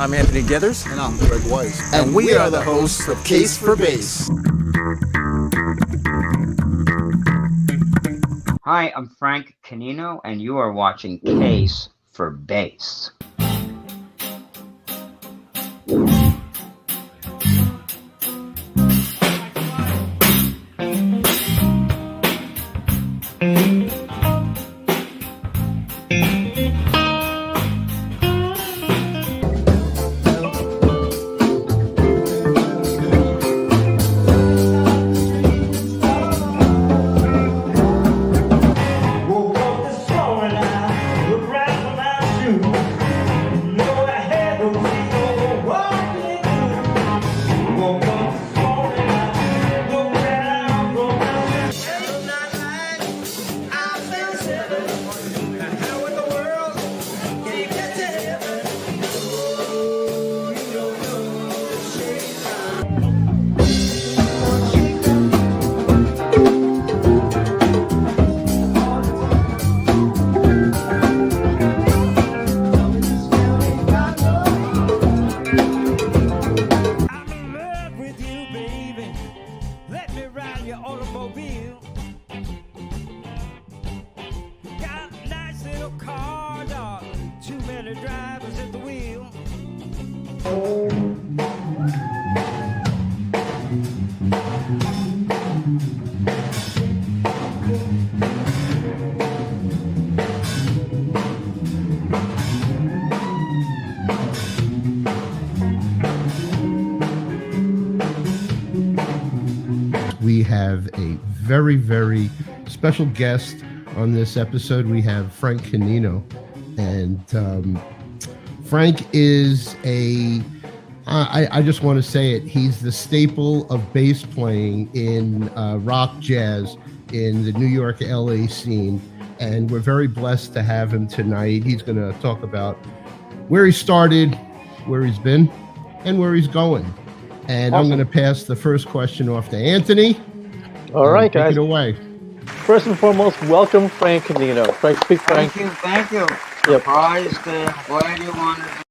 I'm Anthony Githers. And I'm Greg Weiss. And we are the hosts of Case for Bass. Hi, I'm Frank Canino, and you are watching Case for Bass. We have a very, very special guest on this episode. We have Frank Canino. And Frank is I just want to say it, he's the staple of bass playing in rock jazz in the New York, LA scene. And we're very blessed to have him tonight. He's going to talk about where he started, where he's been, and where he's going. And awesome. I'm going to pass the first question off to Anthony. All right, guys. Take it away. First and foremost, welcome Frank Canino. Frank, speak Frank. Thank you. Surprised, glad you wanted to.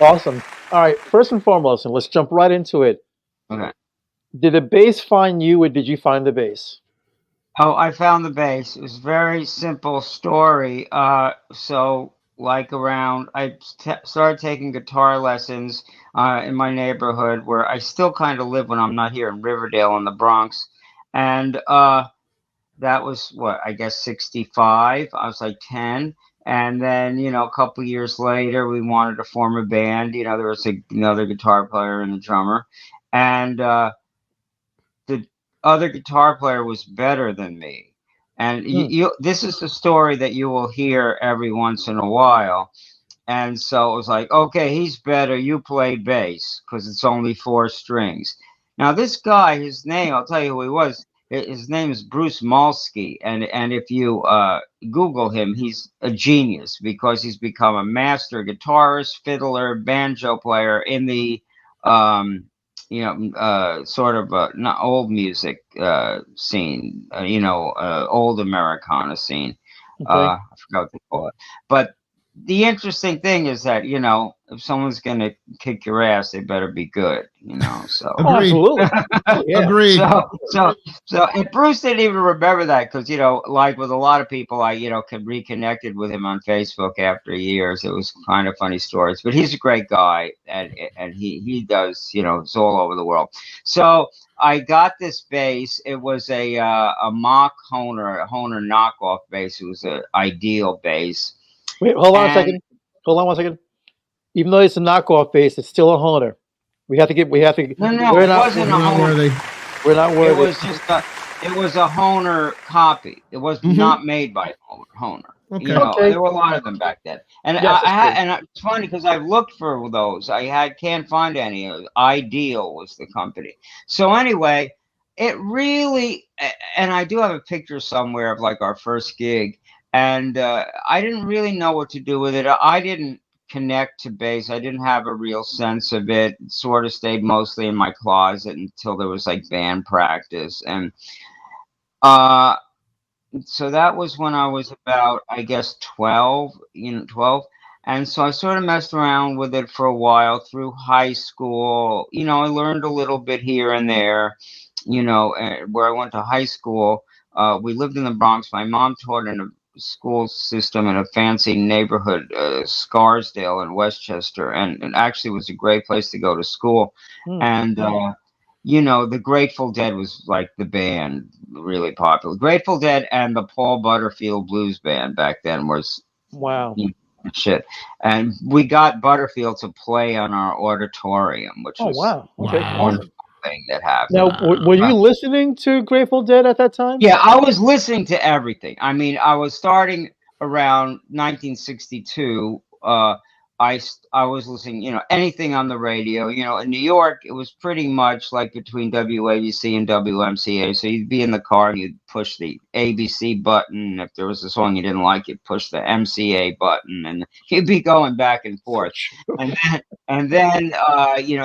Awesome. All right, first and foremost, and let's jump right into it. Okay. Did the bass find you, or did you find the bass? Oh, I found the bass. It was a very simple story. So, like I started taking guitar lessons in my neighborhood, where I still kind of live when I'm not here in Riverdale in the Bronx. And that was, I guess 65. I was like 10. And then, a couple years later, we wanted to form a band. There was another guitar player and a drummer. And the other guitar player was better than me. And this is the story that you will hear every once in a while. And so it was like, okay, he's better. You play bass because it's only 4 strings. Now, this guy, his name, I'll tell you who he was. His name is Bruce Malsky. And if you Google him, he's a genius because he's become a master guitarist, fiddler, banjo player in the sort of not old music scene, old Americana scene. Okay. I forgot what they call it. But the interesting thing is that, if someone's going to kick your ass, they better be good, so. Agreed. Absolutely. Yeah. Agreed. So and Bruce didn't even remember that because, like with a lot of people, I, reconnected with him on Facebook after years. It was kind of funny stories, but he's a great guy and he does, it's all over the world. So I got this bass. It was a mock Hohner knockoff bass. It was an Ideal bass. Wait, hold on a second. Hold on 1 second. Even though it's a knockoff bass, it's still a Hohner. We have to. No, it wasn't a Hohner. We're not worthy. It was a Hohner copy. It was not made by Hohner. Okay. There were a lot of them back then. And yes, it's funny because I've looked for those. Can't find any. Ideal was the company. So anyway, it really, and I do have a picture somewhere of like our first gig. And I didn't really know what to do with it. I didn't connect to bass. I didn't have a real sense of it. It sort of stayed mostly in my closet until there was like band practice. And so that was when I was about, I guess, 12, 12. And so I sort of messed around with it for a while through high school. I learned a little bit here and there. Where I went to high school, we lived in the Bronx. My mom taught in a school system in a fancy neighborhood, Scarsdale in Westchester, and it actually was a great place to go to school. Hmm. And the Grateful Dead was like the band, really popular. Grateful Dead and the Paul Butterfield Blues Band back then was Wow. shit. And we got Butterfield to play on our auditorium, which Oh, was wow. Okay. a Wow. wonderful thing that happened. Now, were you listening to Grateful Dead at that time? Yeah, I was listening to everything. I mean, I was starting around 1962. I was listening, anything on the radio. In New York, it was pretty much like between WABC and WMCA. So you'd be in the car and you'd push the ABC button. If there was a song you didn't like, you'd push the MCA button, and you'd be going back and forth. And then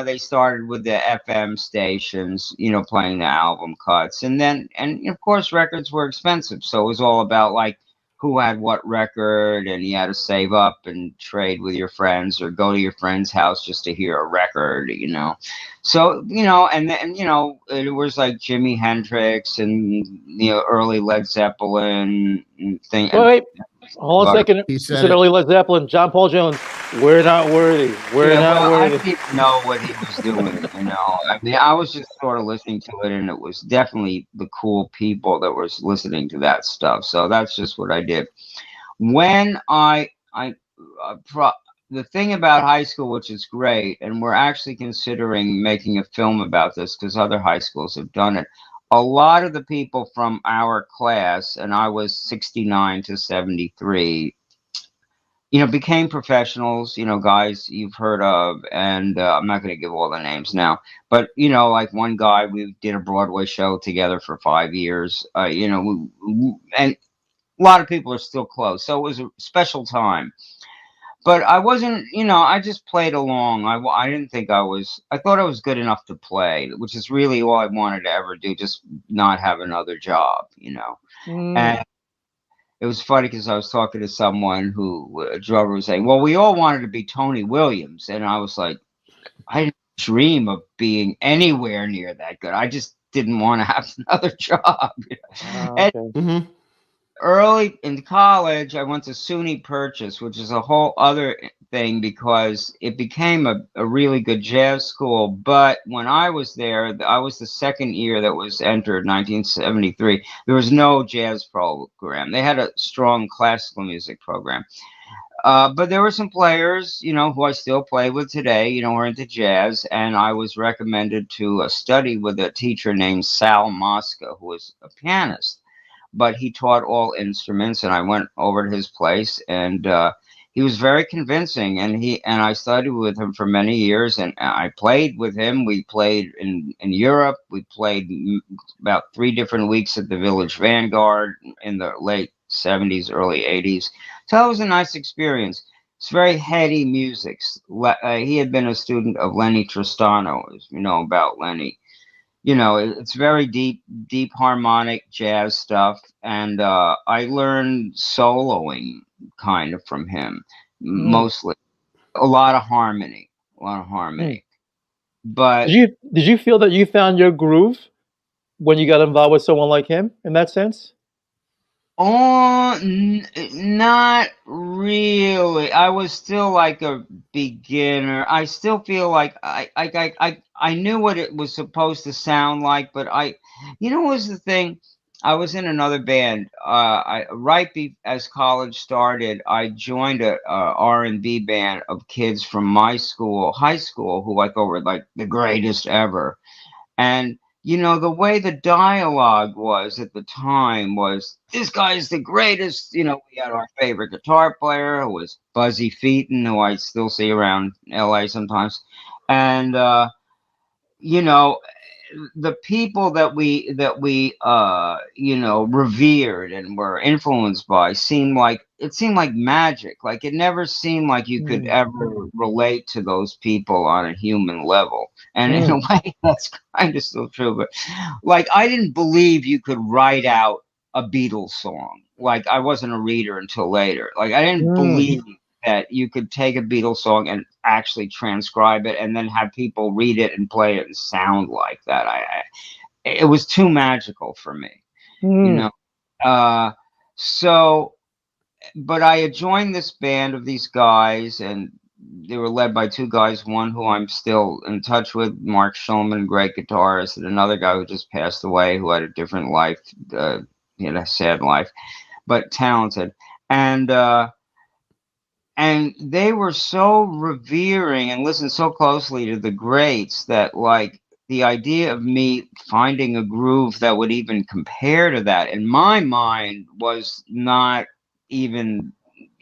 they started with the FM stations, playing the album cuts. And of course, records were expensive. So it was all about like who had what record, and you had to save up and trade with your friends or go to your friend's house just to hear a record. So, and then, it was like Jimi Hendrix and, early Led Zeppelin and thing. Wait. Hold on a second. He You said said it. early Led Zeppelin, John Paul Jones. We're not worthy. We're not I worthy. didn't even know what he was doing. I mean, I was just sort of listening to it, and it was definitely the cool people that were listening to that stuff. So that's just what I did. When the thing about high school, which is great, and we're actually considering making a film about this because other high schools have done it. A lot of the people from our class, and I was 69 to 73, became professionals, guys you've heard of, and I'm not going to give all the names now, but, like one guy, we did a Broadway show together for 5 years, and a lot of people are still close. So it was a special time. But I wasn't, I just played along. I didn't think I thought I was good enough to play, which is really all I wanted to ever do, just not have another job. And it was funny because I was talking to someone a drummer was saying, well, we all wanted to be Tony Williams. And I was like, I didn't dream of being anywhere near that good. I just didn't want to have another job. And Okay. early in college, I went to SUNY Purchase, which is a whole other thing because it became a really good jazz school. But when I was there, I was the second year that was entered, 1973. There was no jazz program. They had a strong classical music program. But there were some players, who I still play with today, who are into jazz. And I was recommended to study with a teacher named Sal Mosca, who was a pianist, but he taught all instruments, and I went over to his place, and he was very convincing, and I studied with him for many years, and I played with him. We played in Europe. We played about 3 different weeks at the Village Vanguard in the late 70s, early 80s. So that was a nice experience. It's very heady music. He had been a student of Lenny Tristano, as you know about Lenny. It's very deep harmonic jazz stuff, and I learned soloing kind of from him, mostly a lot of harmony. But Did you feel that you found your groove when you got involved with someone like him in that sense? not really. I was still like a beginner. I still feel like I knew what it was supposed to sound like, but what was the thing? I was in another band. As college started, I joined a R&B band of kids from my school, high school, who I thought were like the greatest ever. And the way the dialogue was at the time was, this guy is the greatest. We had our favorite guitar player, who was Buzzy Featon, who I still see around LA sometimes. And, the people that we revered and were influenced by seemed like magic. Like it never seemed like you could ever relate to those people on a human level. And in a way, that's kind of still true. But like, I didn't believe you could write out a Beatles song. Like, I wasn't a reader until later. Like, I didn't believe that you could take a Beatles song and actually transcribe it and then have people read it and play it and sound like that. It was too magical for me, you know. So, but I had joined this band of these guys, and they were led by two guys, one who I'm still in touch with, Mark Schulman, great guitarist, and another guy who just passed away, who had a different life, a sad life, but talented. And they were so revering and listened so closely to the greats that, like, the idea of me finding a groove that would even compare to that in my mind was not even,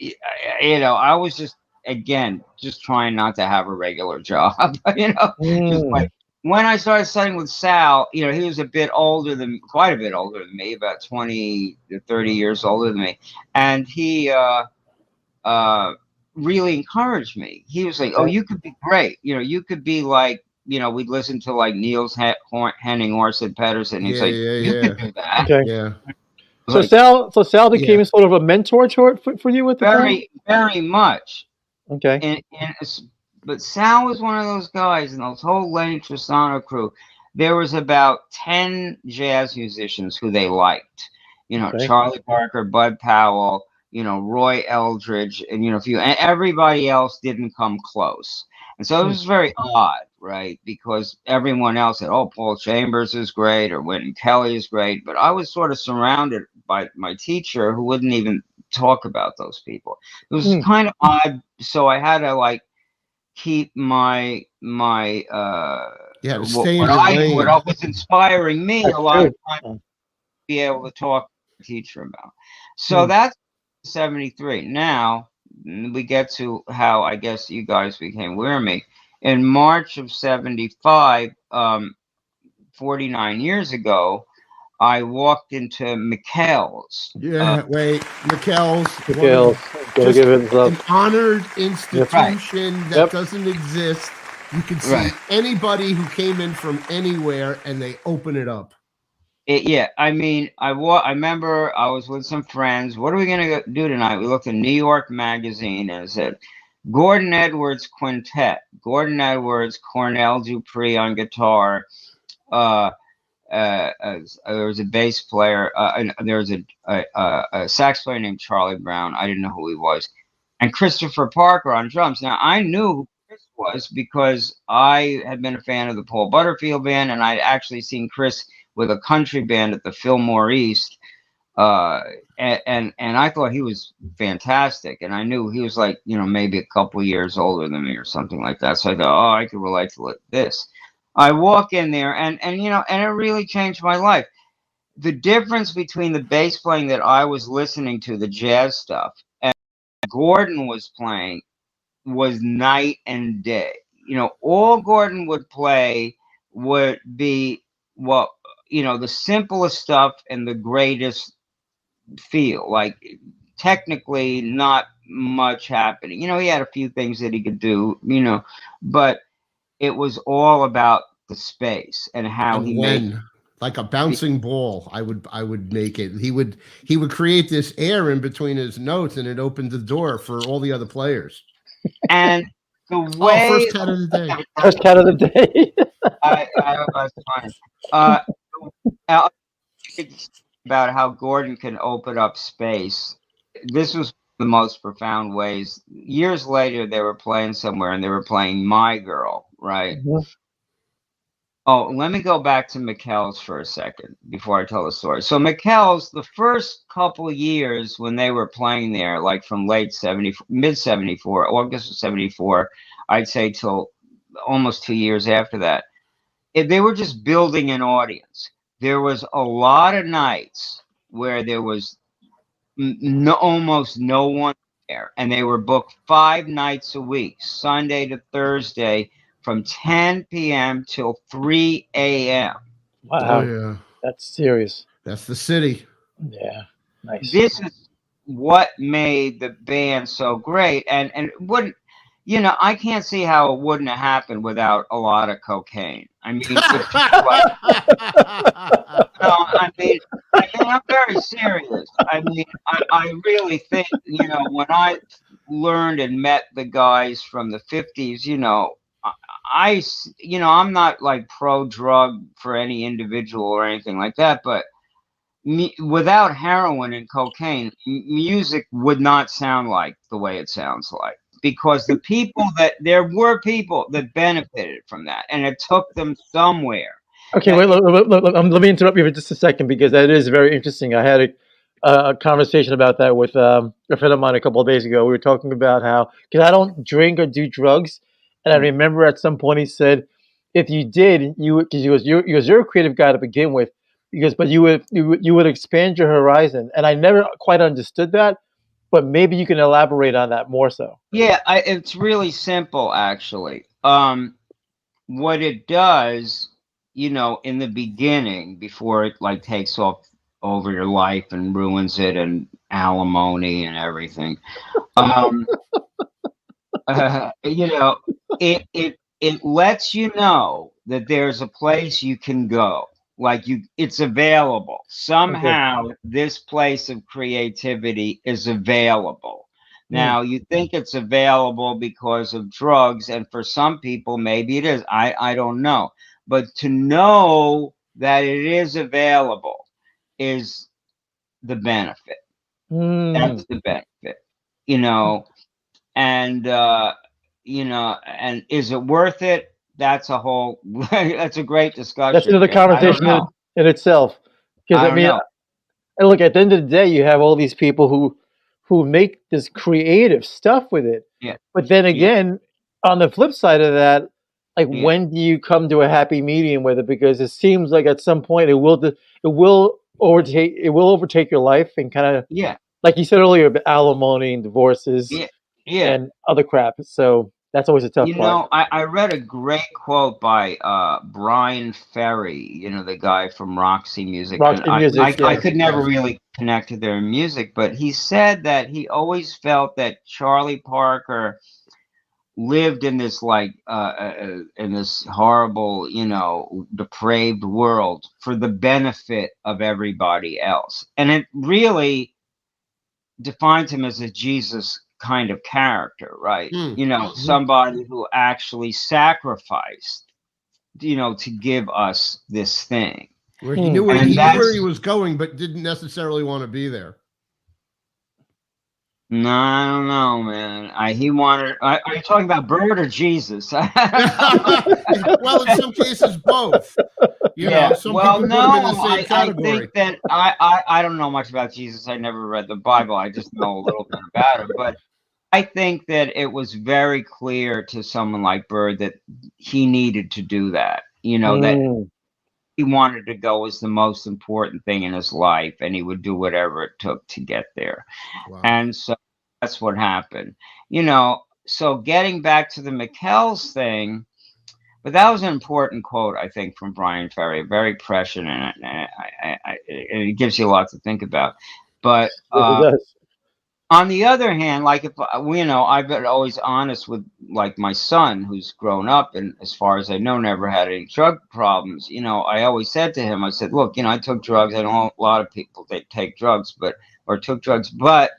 I was just, again, just trying not to have a regular job, just like when I started studying with Sal, he was quite a bit older than me, about 20 to 30 years older than me. And he, really encouraged me. He was like, "Oh, you could be great. You could be like, we'd listen to like Niels Henning, Orson Pedersen. He's like, you could do that." Okay. Yeah. So Sal became sort of a mentor for you at the time? Very, very much. Okay. But Sal was one of those guys in those whole Lenny Tristano crew. There was about 10 jazz musicians who they liked. Charlie Parker, Bud Powell, Roy Eldridge, and and everybody else didn't come close. And so it was very odd, right? Because everyone else said, "Oh, Paul Chambers is great," or Wynton Kelly is great. But I was sort of surrounded by my teacher who wouldn't even talk about those people. It was kind of odd. So I had to like keep my stay in your what lane. was inspiring me a lot of times to be able to talk to the teacher about. So that's 73. Now we get to how I guess you guys became aware of me. In March of 75, 49 years ago, I walked into McHale's. Wait, McHale's. Just an honored institution that doesn't exist. You can see anybody who came in from anywhere, and they open it up. I mean, I remember I was with some friends. What are we going to do tonight? We looked at New York Magazine and it said, Gordon Edwards Quintet. Gordon Edwards, Cornell Dupree on guitar. There was a bass player. There was a sax player named Charlie Brown. I didn't know who he was. And Christopher Parker on drums. Now, I knew who Chris was because I had been a fan of the Paul Butterfield Band, and I'd actually seen Chris with a country band at the Fillmore East, and I thought he was fantastic, and I knew he was like maybe a couple years older than me or something like that. So I thought, oh, I could relate to this. I walk in there, and it really changed my life. The difference between the bass playing that I was listening to, the jazz stuff, and Gordon was playing was night and day. All Gordon would play would be the simplest stuff and the greatest feel. Like technically not much happening. He had a few things that he could do, but it was all about the space and how he made like a bouncing ball. I would make it. He would create this air in between his notes, and it opened the door for all the other players. And the way first cat of the day. First cat of the day. I hope that's funny. About how Gordon can open up space. This was the most profound ways. Years later, they were playing somewhere, and they were playing My Girl, right? Oh, let me go back to McHale's for a second before I tell the story. So McHale's, the first couple years when they were playing there, like from mid 74, August of 74, I'd say till almost 2 years after that, they were just building an audience. There was a lot of nights where there was almost no one there, and they were booked 5 nights a week, Sunday to Thursday, from 10 p.m. till 3 a.m. Wow. Oh, yeah. That's serious. That's the city. Yeah. Nice. This is what made the band so great. And wouldn't, I can't see how it wouldn't have happened without a lot of cocaine. I mean, it's like, no, I'm very serious. I really think, when I learned and met the guys from the 50s, I'm not like pro drug for any individual or anything like that, but without heroin and cocaine, music would not sound like the way it sounds like. Because there were people that benefited from that, and it took them somewhere. Okay, wait, let me interrupt you for just a second because that is very interesting. I had a conversation about that with a friend of mine a couple of days ago. We were talking about how, because I don't drink or do drugs, and I remember at some point he said, if you did, because you're a creative guy to begin with, but you would expand your horizon, and I never quite understood that, but maybe you can elaborate on that more so. Yeah, it's really simple, actually. What it does, in the beginning, before it like takes off over your life and ruins it, and alimony and everything, it lets you know that there's a place you can go. Like it's available. Somehow this place of creativity is available. Now you think it's available because of drugs, and for some people maybe it is. I don't know. But to know that it is available is the benefit. That's the benefit. And and is it worth it? That's a whole that's a great discussion. That's another conversation in itself. Because I mean, and look, at the end of the day, you have all these people who make this creative stuff with it. Yeah. But then again, on the flip side of that, like when do you come to a happy medium with it? Because it seems like at some point it will overtake your life and kind of like you said earlier, alimony and divorces and other crap. So that's always a tough part. I read a great quote by Brian Ferry, the guy from Roxy Music. I could never really connect to their music, but he said that he always felt that Charlie Parker lived in this in this horrible, depraved world for the benefit of everybody else. And it really defines him as a Jesus kind of character, right? Somebody who actually sacrificed, to give us this thing. Where he knew where he was going, but didn't necessarily want to be there. No, I don't know, man. Are you talking about Bird or Jesus? Well, in some cases, both. Some people put him in the same category. I think that I don't know much about Jesus. I never read the Bible. I just know a little bit about him. But I think that it was very clear to someone like Bird that he needed to do that. That he wanted to go was the most important thing in his life, and he would do whatever it took to get there. Wow. And so that's what happened. So getting back to the McKells thing, but that was an important quote, I think, from Brian Ferry, very prescient, and it gives you a lot to think about. But on the other hand, like if I've been always honest with like my son, who's grown up and as far as I know never had any drug problems. I always said to him, I said, look, I took drugs. I know a lot of people that take drugs, or took drugs, but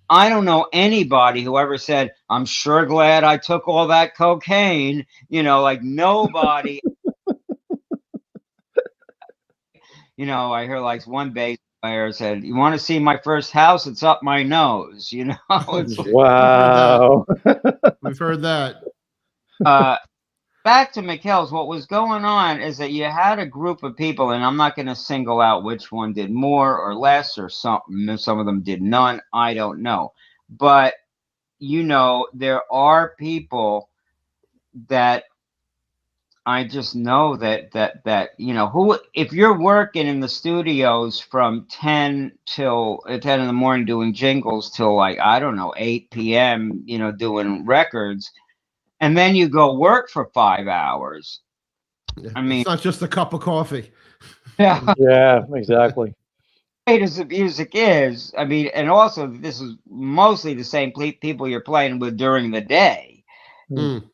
I don't know anybody who ever said, I'm sure glad I took all that cocaine. Like nobody. I hear like one bass player said, you want to see my first house? It's up my nose. Wow. We've heard that. Back to McKells, what was going on is that you had a group of people, and I'm not going to single out which one did more or less or something. Some of them did none. I don't know. But, there are people that I just know that who, if you're working in the studios from 10 in the morning doing jingles till like, I don't know, 8 p.m., doing records, and then you go work for 5 hours. I mean, it's not just a cup of coffee. Yeah, exactly. Great as the music is, and also this is mostly the same people you're playing with during the day. Mm.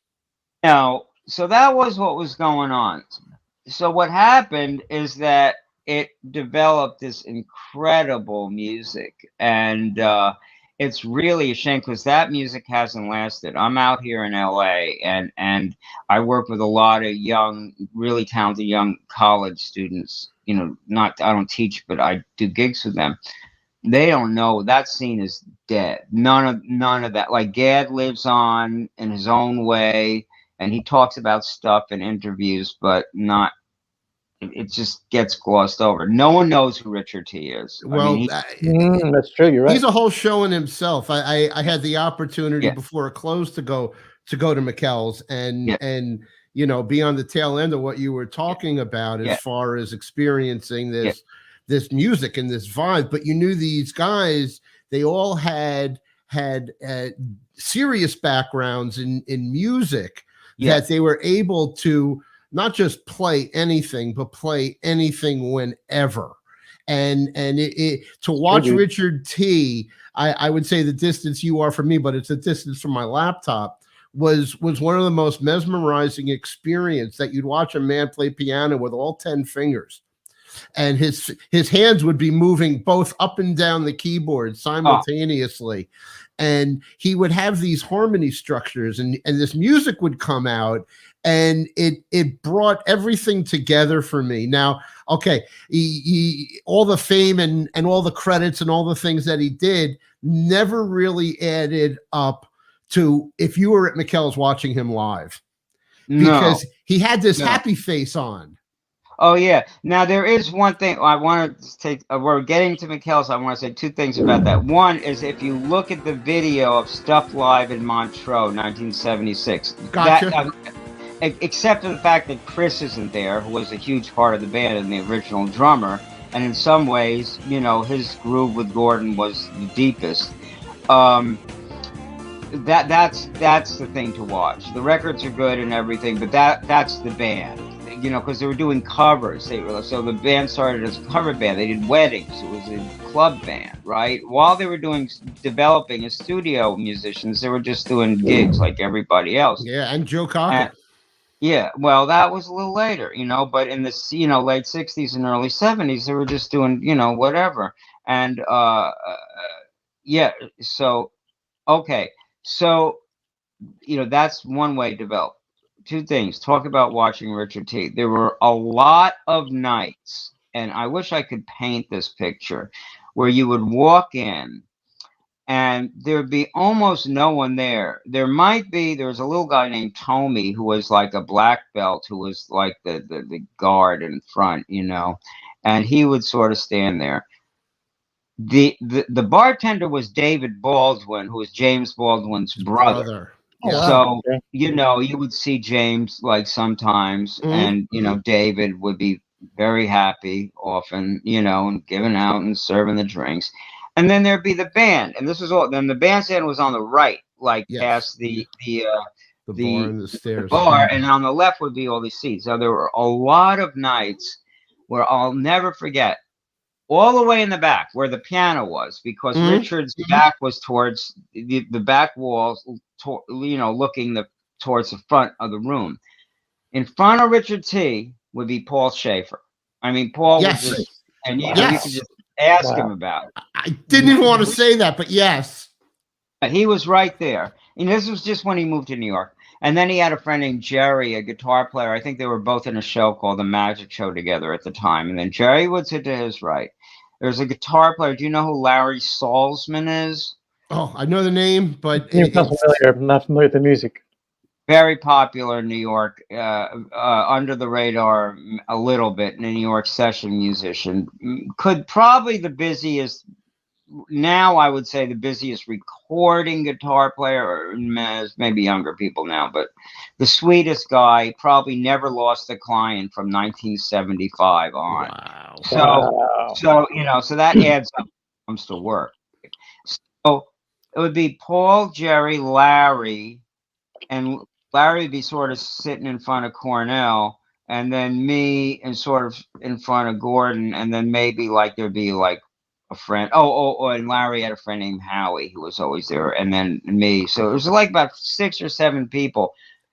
Now, so that was what was going on. So what happened is that it developed this incredible music, and it's really a shame because that music hasn't lasted. I'm out here in LA, and I work with a lot of young, really talented young college students. You know, not I don't teach, but I do gigs with them. They don't know that scene is dead. None of that. Like Gad lives on in his own way, and he talks about stuff in interviews, but not. It just gets glossed over. No one knows who Richard T is. I mean, Well, That's true. You're he's right. a whole show in himself. I had the opportunity yeah, before it closed to go to McKell's yeah, and you know be on the tail end of what you were talking about as yeah, far as experiencing yeah, this music and this vibe. But you knew these guys; they all had serious backgrounds in music yeah. that they were able to not just play anything, but play anything whenever. And to True, watch dude. Richard T, I would say the distance you are from me, but it's a distance from my laptop, was one of the most mesmerizing experience that you'd watch a man play piano with all 10 fingers. And his hands would be moving both up and down the keyboard Oh, simultaneously. And he would have these harmony structures and this music would come out and it brought everything together for me. Now, okay, all the fame and all the credits and all the things that he did never really added up to if you were at McKell's watching him live no, because he had this no. happy face on. Oh yeah. Now there is one thing I want to take. We're getting to McKell's. I want to say two things about that. One is if you look at the video of Stuff Live in Montreux, 1976. That Gotcha. except for the fact that Chris isn't there, who was a huge part of the band and the original drummer, and in some ways, you know, his groove with Gordon was the deepest. Um, that's the thing to watch. The records are good and everything, but that's the band. You know, because they were doing covers. So the band started as a cover band. They did weddings. It was a club band, right? While they were developing as studio musicians, they were just doing gigs like everybody else. Yeah, and Joe And Cocker. yeah, well, that was a little later, you know. But in the late '60s and early '70s, they were just doing whatever. And yeah, so okay, so that's one way to develop. Two things. Talk about watching Richard T. There were a lot of nights, and I wish I could paint this picture, where you would walk in and there'd be almost no one there. There was a little guy named Tommy who was like a black belt who was like the guard in front, and he would sort of stand there. The bartender was David Baldwin, who was James Baldwin's His brother. brother. Oh, Yeah. wow. So, Okay. you would see James like sometimes, Mhm. and David would be very happy often, and giving out and serving the drinks. And then there'd be the band, and this was all. Then the bandstand was on the right, like Yes. past the The bar the and the stairs. bar, and on the left would be all these seats. So there were a lot of nights where I'll never forget. All the way in the back where the piano was, because Mhm. Richard's back was towards the back walls, looking towards the front of the room. In front of Richard T would be Paul Schaefer. I mean, Paul would Yes. just, and you Yes. could just ask him Wow. about it. I didn't even want to say that, but yes. He was right there. And this was just when he moved to New York. And then he had a friend named Jerry, a guitar player. I think they were both in a show called The Magic Show together at the time. And then Jerry would sit to his right. There's a guitar player. Do you know who Larry Salzman is? Oh, I know the name, but It sounds familiar. I'm not familiar with the music. Very popular in New York, under the radar a little bit, in a New York session musician. Could probably the busiest, now I would say the busiest recording guitar player, or maybe younger people now, but the sweetest guy, probably never lost a client from 1975 on. wow. Wow. So that adds up when it comes to work. So it would be Paul, Jerry, Larry, and Larry would be sort of sitting in front of Cornell, and then me and sort of in front of Gordon, and then maybe like there'd be like a friend. Oh, and Larry had a friend named Howie who was always there, and then me. So it was like about 6 or 7 people,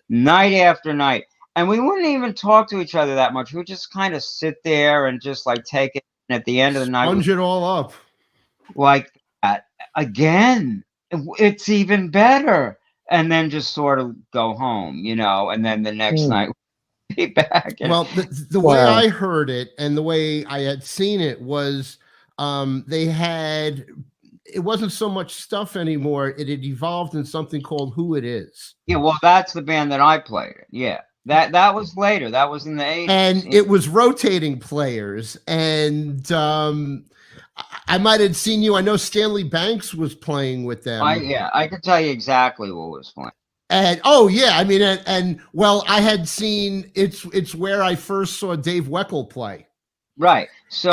night after night, and we wouldn't even talk to each other that much. We would just kind of sit there and just like take it. And at the end of the night, Sponge it all up. like that again. It's even better, and then just sort of go home, and then the next night be back. And, well, the way I heard it and the way I had seen it was they had, it wasn't so much stuff anymore. It had evolved in something called Who It Is. Yeah, well, that's the band that I played in. Yeah, that was later. That was in the 80s. And it was rotating players. And I might have seen you. I know Stanley Banks was playing with them. I could tell you exactly what was playing. And I mean, and well, I had seen it's where I first saw Dave Weckl play. Right. So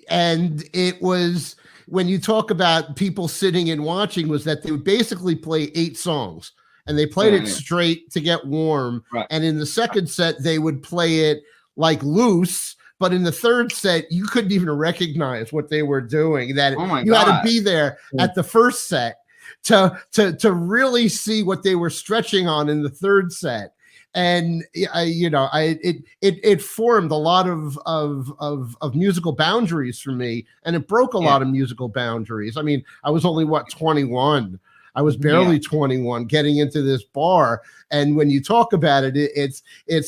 and it was when you talk about people sitting and watching, was that they would basically play 8 songs and they played it straight to get warm. Right. And in the second set, they would play it like loose. But in the third set, you couldn't even recognize what they were doing. That you had to be there at the first set to really see what they were stretching on in the third set. And it formed a lot of musical boundaries for me, and it broke a lot of musical boundaries. I mean, I was only 21. I was barely 21 getting into this bar. And when you talk about it, it's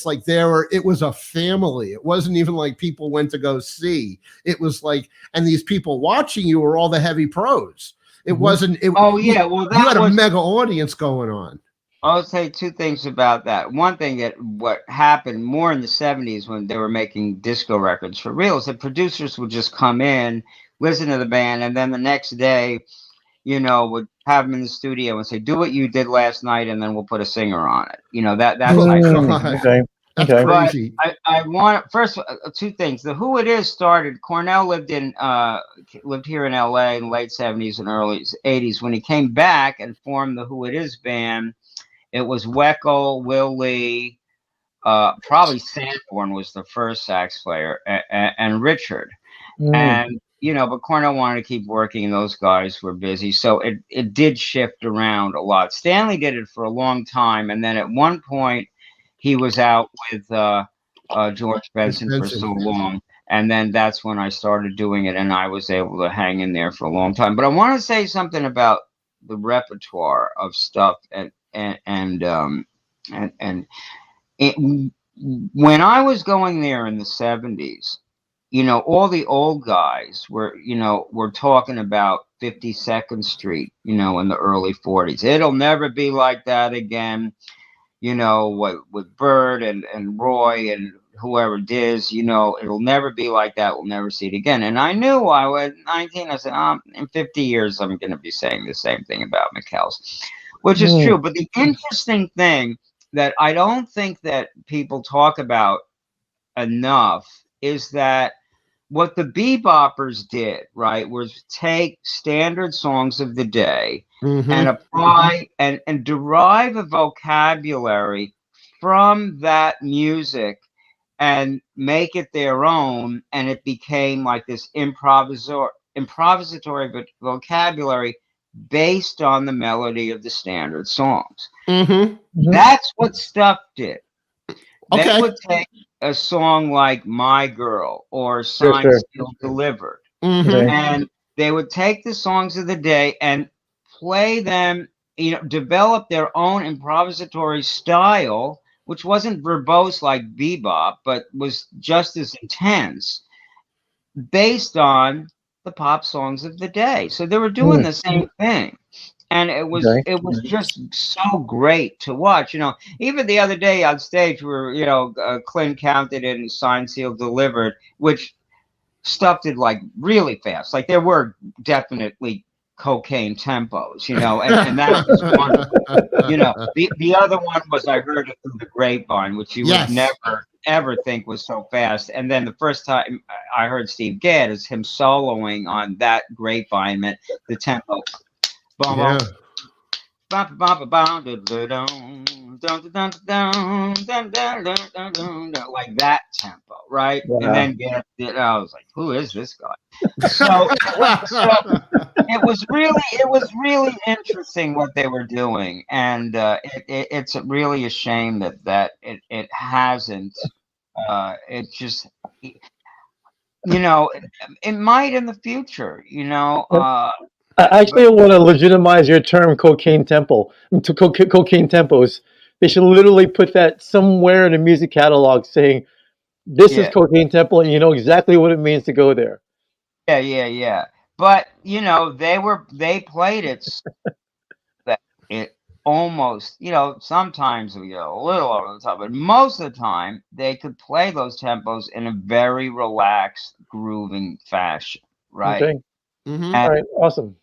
like it was a family. It wasn't even like people went to go see. It was like, and these people watching you were all the heavy pros. It wasn't. You had a mega audience going on. I'll say 2 things about that. One thing what happened more in the 70s when they were making disco records for real is that producers would just come in, listen to the band, and then the next day, would have them in the studio and say, "Do what you did last night, and then we'll put a singer on it." That's That's crazy. I want first 2 things. The Who It Is started. Cornell lived here in LA in the late 70s and early 80s. When he came back and formed the Who It Is band, it was Weckl, Will Lee, probably Sanborn was the first sax player, and Richard. And but Cornell wanted to keep working, and those guys were busy, so it did shift around a lot. Stanley did it for a long time, and then at one point he was out with George Benson for so long, and then that's when I started doing it, and I was able to hang in there for a long time. But I want to say something about the repertoire of stuff, and when I was going there in the 70s, all the old guys were talking about 52nd Street, in the early 40s. It'll never be like that again. With Bird and Roy and whoever it is, it'll never be like that. We'll never see it again. And I knew I was 19. I said, in 50 years, I'm going to be saying the same thing about McHale's, which is true. But the interesting thing that I don't think that people talk about enough is that what the beboppers did, right, was take standard songs of the day and apply and derive a vocabulary from that music and make it their own. And it became like this improvisatory vocabulary based on the melody of the standard songs. That's what Stuff did. They would take a song like My Girl or Signed, Sealed, Delivered, and they would take the songs of the day and play them, develop their own improvisatory style, which wasn't verbose like bebop, but was just as intense, based on the pop songs of the day. So they were doing the same thing. And it was just so great to watch. Even the other day on stage, where Clint counted in Signed, Sealed, Delivered, which Stuff did like really fast. Like there were definitely cocaine tempos, and that was wonderful. The other one was I Heard It Through the Grapevine, which you would never ever think was so fast. And then the first time I heard Steve Gadd is him soloing on that Grapevine, meant the tempo. Like that tempo. right? And Wow. then I was like, who is this guy? So it was really interesting what they were doing, and it's really a shame that it hasn't. It just, it might in the future. I But actually want to legitimize your term cocaine temple to cocaine tempos. They should literally put that somewhere in a music catalog saying this is yeah, cocaine temple and you know exactly what it means to go there. yeah. But they played it that it almost, sometimes we go a little over the top, but most of the time they could play those tempos in a very relaxed, grooving fashion, right? Okay. Hmm. All And right. Awesome.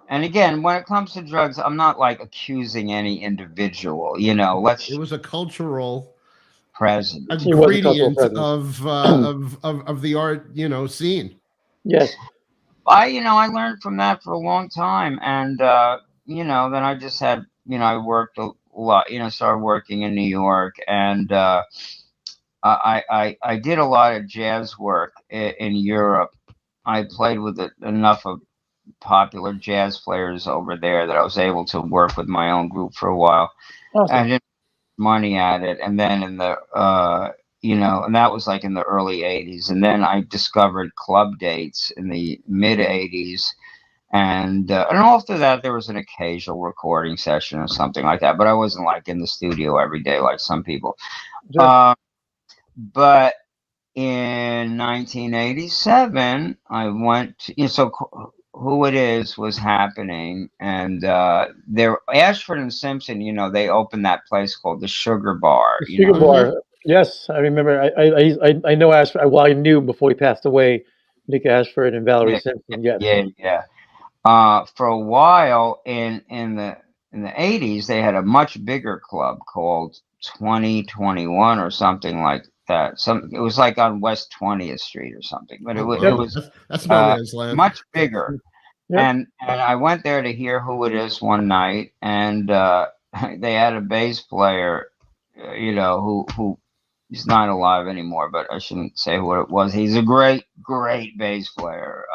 and again, when it comes to drugs, I'm not like accusing any individual, let's It was a cultural present. It was a cultural ingredient presence. of the art, scene. Yes. I learned from that for a long time, and then I just had, I worked a lot, started working in New York, and I did a lot of jazz work in Europe. I played with enough of popular jazz players over there that I was able to work with my own group for a while. I Awesome. didn't make money at it, and then in the and that was like in the early '80s, and then I discovered club dates in the mid '80s. And after that, there was an occasional recording session or something like that, but I wasn't like in the studio every day like some people. Sure. Uh, but in 1987, I went to, Who It Is was happening, and there, Ashford and Simpson, they opened that place called the Sugar Bar, The Sugar Hmm. Bar. Yes, I remember. I know Ashford. Well, I knew before he passed away, Nick Ashford and Valerie yeah, Simpson. Yes. yeah. For a while in the '80s, they had a much bigger club called 2021 or something like that. It was like on West 20th Street or something, but Oh it Yep. wow, was that's no man's land. much bigger. Yep. And I went there to hear Who It Is one night, and they had a bass player, who he's not alive anymore, but I shouldn't say what it was. He's a great bass player.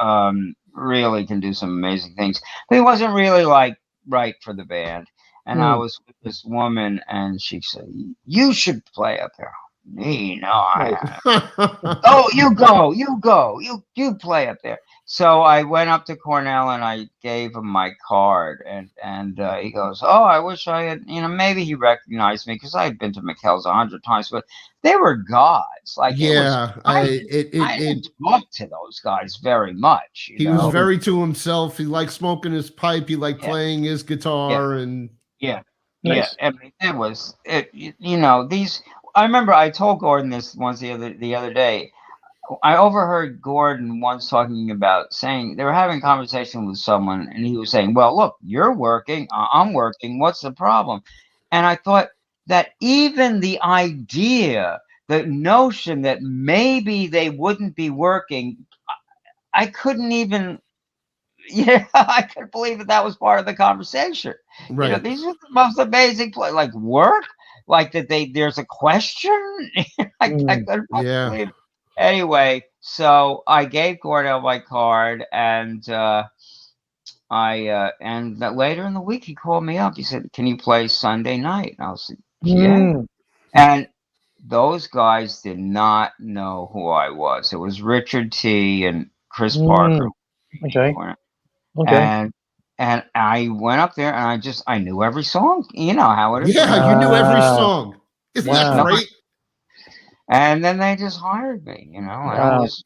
Really can do some amazing things, but he wasn't really like right for the band. And I Mm, was with this woman, and she said, "You should play up there." Me, no, nice. oh, you play up there. So I went up to Cornell and I gave him my card, and he goes, "Oh, I wish I had, maybe he recognized me because I had been to McKell's 100 times, but they were gods. Like it was, Yeah, I didn't talk to those guys very much, he was very to himself. He liked smoking his pipe. He liked Yeah, playing his yeah, guitar, and yeah. Nice. I mean, it was it. These. I remember I told Gordon this once the other day. I overheard Gordon once talking about saying they were having a conversation with someone, and he was saying, "Well, look, you're working, I'm working. What's the problem?" And I thought that even the idea, the notion that maybe they wouldn't be working, I couldn't even. Yeah, I couldn't believe that was part of the conversation. right. These are the most amazing like work, like that. There's a question. I Mm, couldn't fucking Yeah. believe it. Anyway, so I gave Gordell my card, and later in the week he called me up. He said, "Can you play Sunday night?" And I was like, "Yeah." mm, And those guys did not know who I was. It was Richard T. and Chris Parker, mm. Okay. Okay. and I went up there and I knew every song. You know how it is. Yeah, you knew every Wow. song. Isn't that Wow. great? And then they just hired me. And I Wow. was.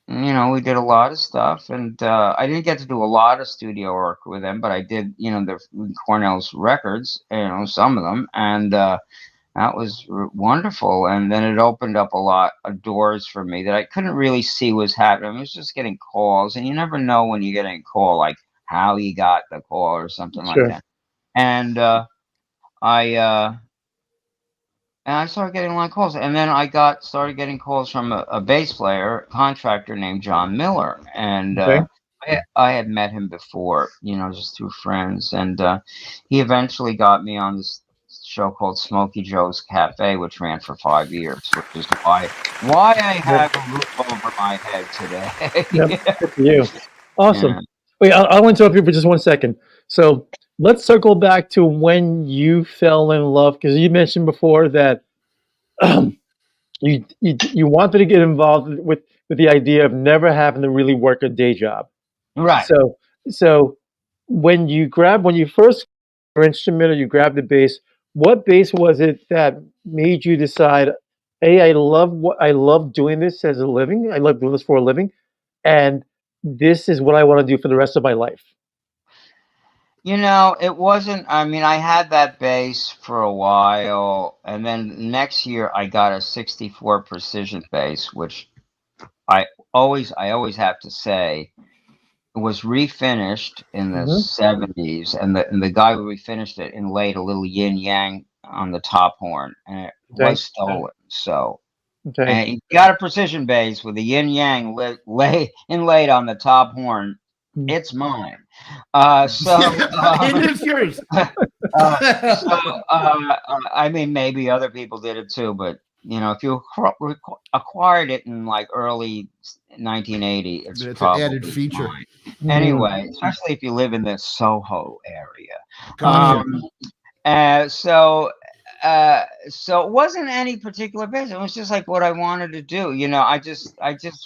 We did a lot of stuff, and I didn't get to do a lot of studio work with them, but I did, the Cornell's records, some of them, and that was wonderful. And then it opened up a lot of doors for me that I couldn't really see was happening. I was just getting calls, and you never know when you're getting a call, like how you got the call or something like Sure. that. And I uh, and I started getting a lot of calls, and then started getting calls from a bass player, contractor named John Miller, and Okay. I had met him before, just through friends, and he eventually got me on this show called Smokey Joe's Cafe, which ran for 5 years, which is why I have a roof over my head today. Yep. Good for you. Awesome. Yeah. Wait, I want to interrupt you for just 1 second. So let's circle back to when you fell in love, because you mentioned before that you wanted to get involved with the idea of never having to really work a day job. Right. So when you first your instrument or you grabbed the bass, what bass was it that made you decide, hey, I love doing this as a living. I love doing this for a living, and this is what I want to do for the rest of my life. It wasn't, I mean, I had that bass for a while, and then next year I got a 64 precision bass, which I always have to say it was refinished in the Hmm. 70s, and the guy who refinished it inlaid a little yin yang on the top horn, and it Okay. was stolen. So, Okay. and you got a precision bass with a yin yang inlaid on the top horn. Mm. It's mine. So, It is yours. I mean, maybe other people did it too, but if you acquired it in like early 1980, it's It's an probably added feature. mine. Mhm. Anyway, especially if you live in the Soho area. Gotcha. Uh, so, so it wasn't any particular business. It was just like what I wanted to do. I just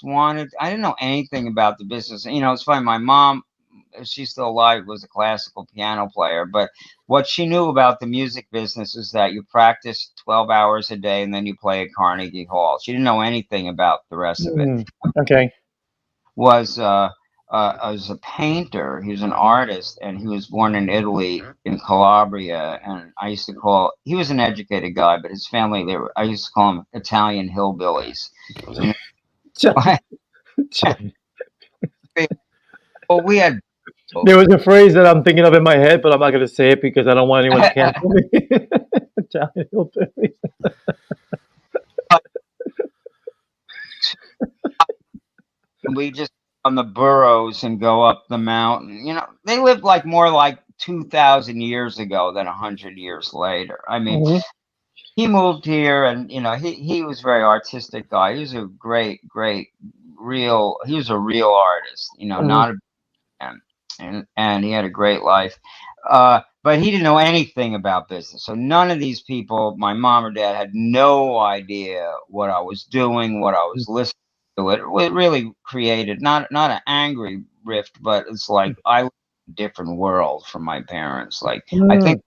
wanted. I didn't know anything about the business. It's funny. My mom, if she's still alive, was a classical piano player. But what she knew about the music business is that you practice 12 hours a day and then you play at Carnegie Hall. She didn't know anything about the rest of it. Mm. Okay. Was a painter. He was an artist, and he was born in Italy, in Calabria. And he was an educated guy, but his family, I used to call them Italian hillbillies. You Well, we had There was a phrase that I'm thinking of in my head, but I'm not going to say it because I don't want anyone to cancel me. Italian hillbillies. we just on the burros and go up the mountain. They lived more like 2,000 years ago than 100 years later. I mean, Mhm. he moved here, and he was a very artistic guy. He was a great he was a real artist, Mhm. not a and he had a great life. But he didn't know anything about business. So none of these people, my mom or dad, had no idea what I was doing, what I was listening to. It really created not an angry rift, but it's like I lived in a different world from my parents. Like I Mm. think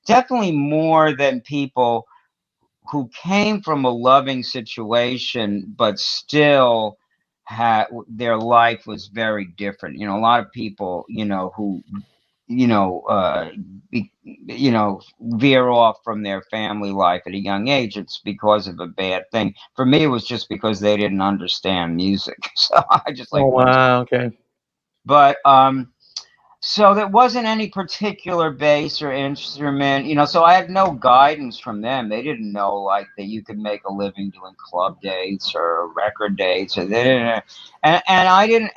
definitely more than people who came from a loving situation, but still had their life was very different. A lot of people, who, veer off from their family life at a young age. It's because of a bad thing. For me, it was just because they didn't understand music. So I just Oh like music. wow. Okay. But so there wasn't any particular bass or instrument, so I had no guidance from them. They didn't know like that you could make a living doing club dates or record dates, or they didn't, and I didn't,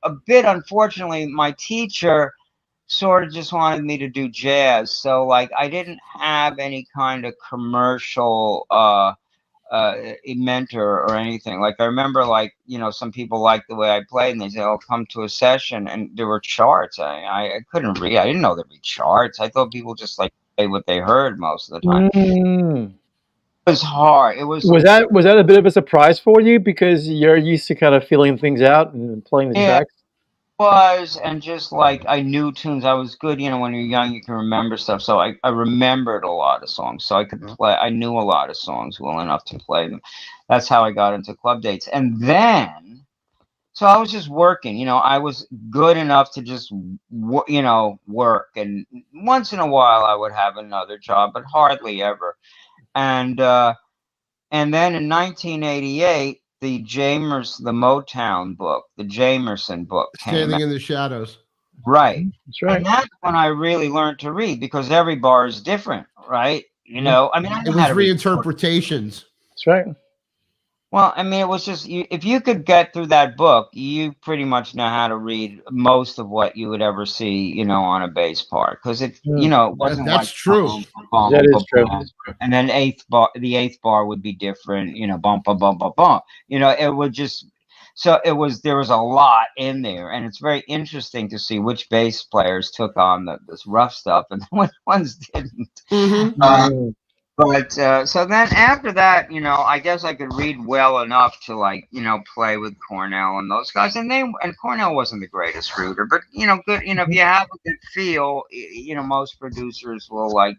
a bit unfortunately, my teacher sort of just wanted me to do jazz, so like I didn't have any kind of commercial a mentor or anything. Like I remember, like some people liked the way I played, and they said, "Oh, come to a session," and there were charts. I couldn't read. I didn't know there'd be charts. I thought people just like play what they heard most of the time. Mm. It was hard. It was Was that a bit of a surprise for you because you're used to kind of feeling things out and playing the yeah, it tracks? was, and just like I knew tunes. I was good. When you're young, you can remember stuff. So I remembered a lot of songs. So I could play. I knew a lot of songs well enough to play them. That's how I got into club dates, and then. So I was just working, I was good enough to just, work. And once in a while I would have another job, but hardly ever. And then in 1988, the Motown book, the Jamerson book came Standing out. in the shadows. Right. That's And right. that's when I really learned to read, because every bar is different, right? I mean, I It know how was to read. reinterpretations. That's right. Well, I mean, it was just if you could get through that book, you pretty much know how to read most of what you would ever see, on a bass part, because Mm, it wasn't That's like true. that is true. and then the eighth bar would be different, bump, bump, bump, bump, bump. It would just so there was a lot in there, and it's very interesting to see which bass players took on this rough stuff and which ones didn't. Mm-hmm. Mm, But so then after that, I guess I could read well enough to like, play with Cornell and those guys. And Cornell wasn't the greatest reader, but good. If you have a good feel, most producers will like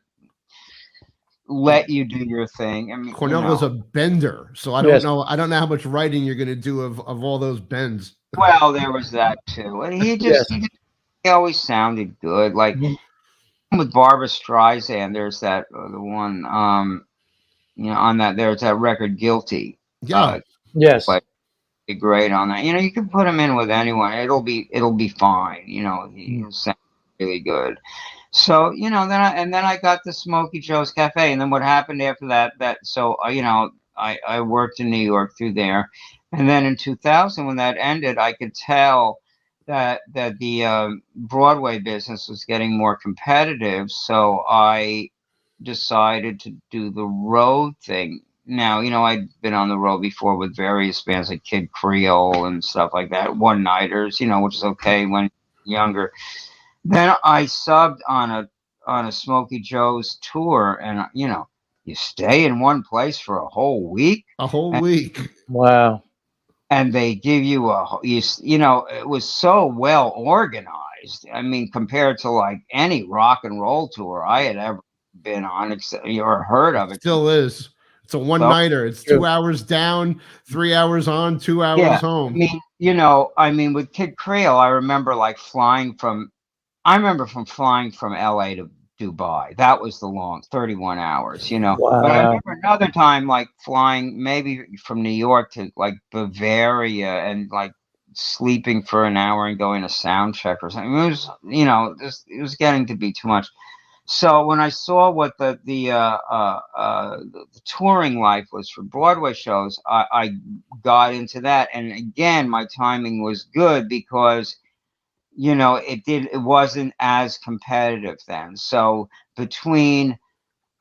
let you do your thing. I mean, Cornell was a bender, so I don't yes. know. I don't know how much writing you're going to do of all those bends. well, there was that too. And Yes. he always sounded good. Like Mhm. with Barbara Streisand, there's that the one on that there's that record Guilty. Yeah, Yes. Like be great on that. You can put him in with anyone. It'll be fine. Mm. He'll sound really good. So then I got to Smokey Joe's Cafe, and then what happened after that? I worked in New York through there, and then in 2000 when that ended, I could tell that the Broadway business was getting more competitive. So I decided to do the road thing. Now, I'd been on the road before with various bands like Kid Creole and stuff like that, one nighters, which is okay when younger. Then I subbed on a Smokey Joe's tour, and you stay in one place for a whole week, a whole and, week. Wow. and they give you it was so well organized. I mean, compared to like any rock and roll tour I had ever been on, except or heard of it. Still is. It's a one So nighter. It's True. 2 hours down, 3 hours on, 2 hours yeah, home. I mean, with Kid Creole, I remember like flying from LA to Dubai. That was the long 31 hours, But I Wow. remember another time like flying maybe from New York to like Bavaria and like sleeping for an hour and going to sound check or something. It was, it was getting to be too much. So when I saw what the touring life was for Broadway shows, I got into that. And again, my timing was good because it wasn't as competitive then. So between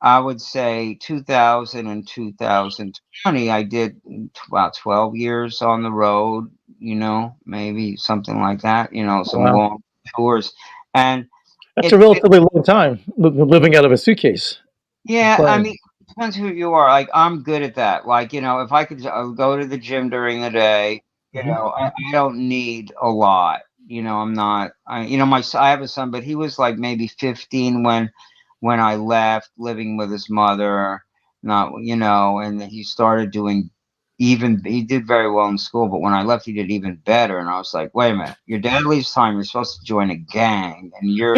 I would say 2000 and 2020, I did about 12 years on the road, maybe something like that, some Wow. long tours. And That's a it relatively long time living out of a suitcase. Yeah, I Playing. mean, it depends who you are. Like, I'm good at that. Like, if I could go to the gym during the day, Mhm. I don't need a lot. I'm not. I have a son, but he was like maybe 15 when I left, living with his mother. Not, and he started doing he did very well in school, but when I left, he did even better. And I was like, wait a minute, your dad leaves time. You're supposed to join a gang, and you're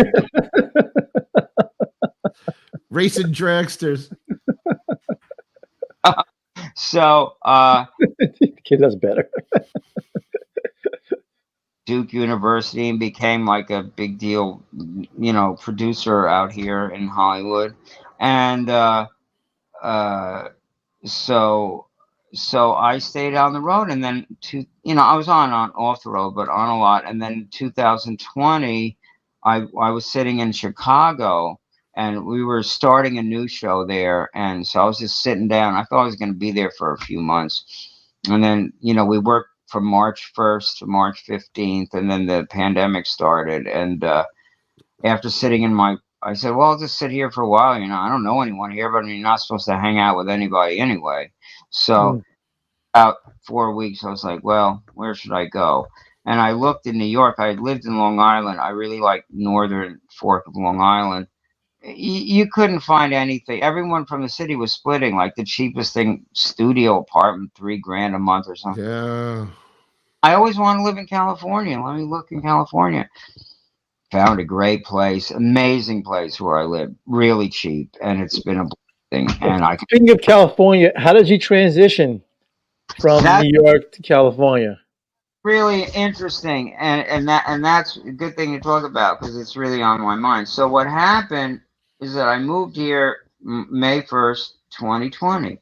Racing dragsters. so. Kid does better. Duke University and became like a big deal, producer out here in Hollywood. And uh, so I stayed on the road, and then I was on off the road, but on a lot. And then 2020, I was sitting in Chicago, and we were starting a new show there, and so I was just sitting down. I thought I was going to be there for a few months, and then we worked from March 1st to March 15th, and then the pandemic started, and after sitting I said, well, I'll just sit here for a while. I don't know anyone here, but you're not supposed to hang out with anybody anyway. So Mm. about 4 weeks, I was like, well, where should I go? And I looked in New York. I had lived in Long Island. I really liked northern fork of Long Island. You couldn't find anything. Everyone from the city was splitting. Like the cheapest thing, studio apartment, $3,000 a month or something. Yeah. I always want to live in California. Let me look in California. Found a great place, amazing place where I live, really cheap, and it's been a blessing. And Speaking of California, how did you transition from that's New York to California? really interesting, and that's a good thing to talk about because it's really on my mind. So what happened is that I moved here May 1st, 2020,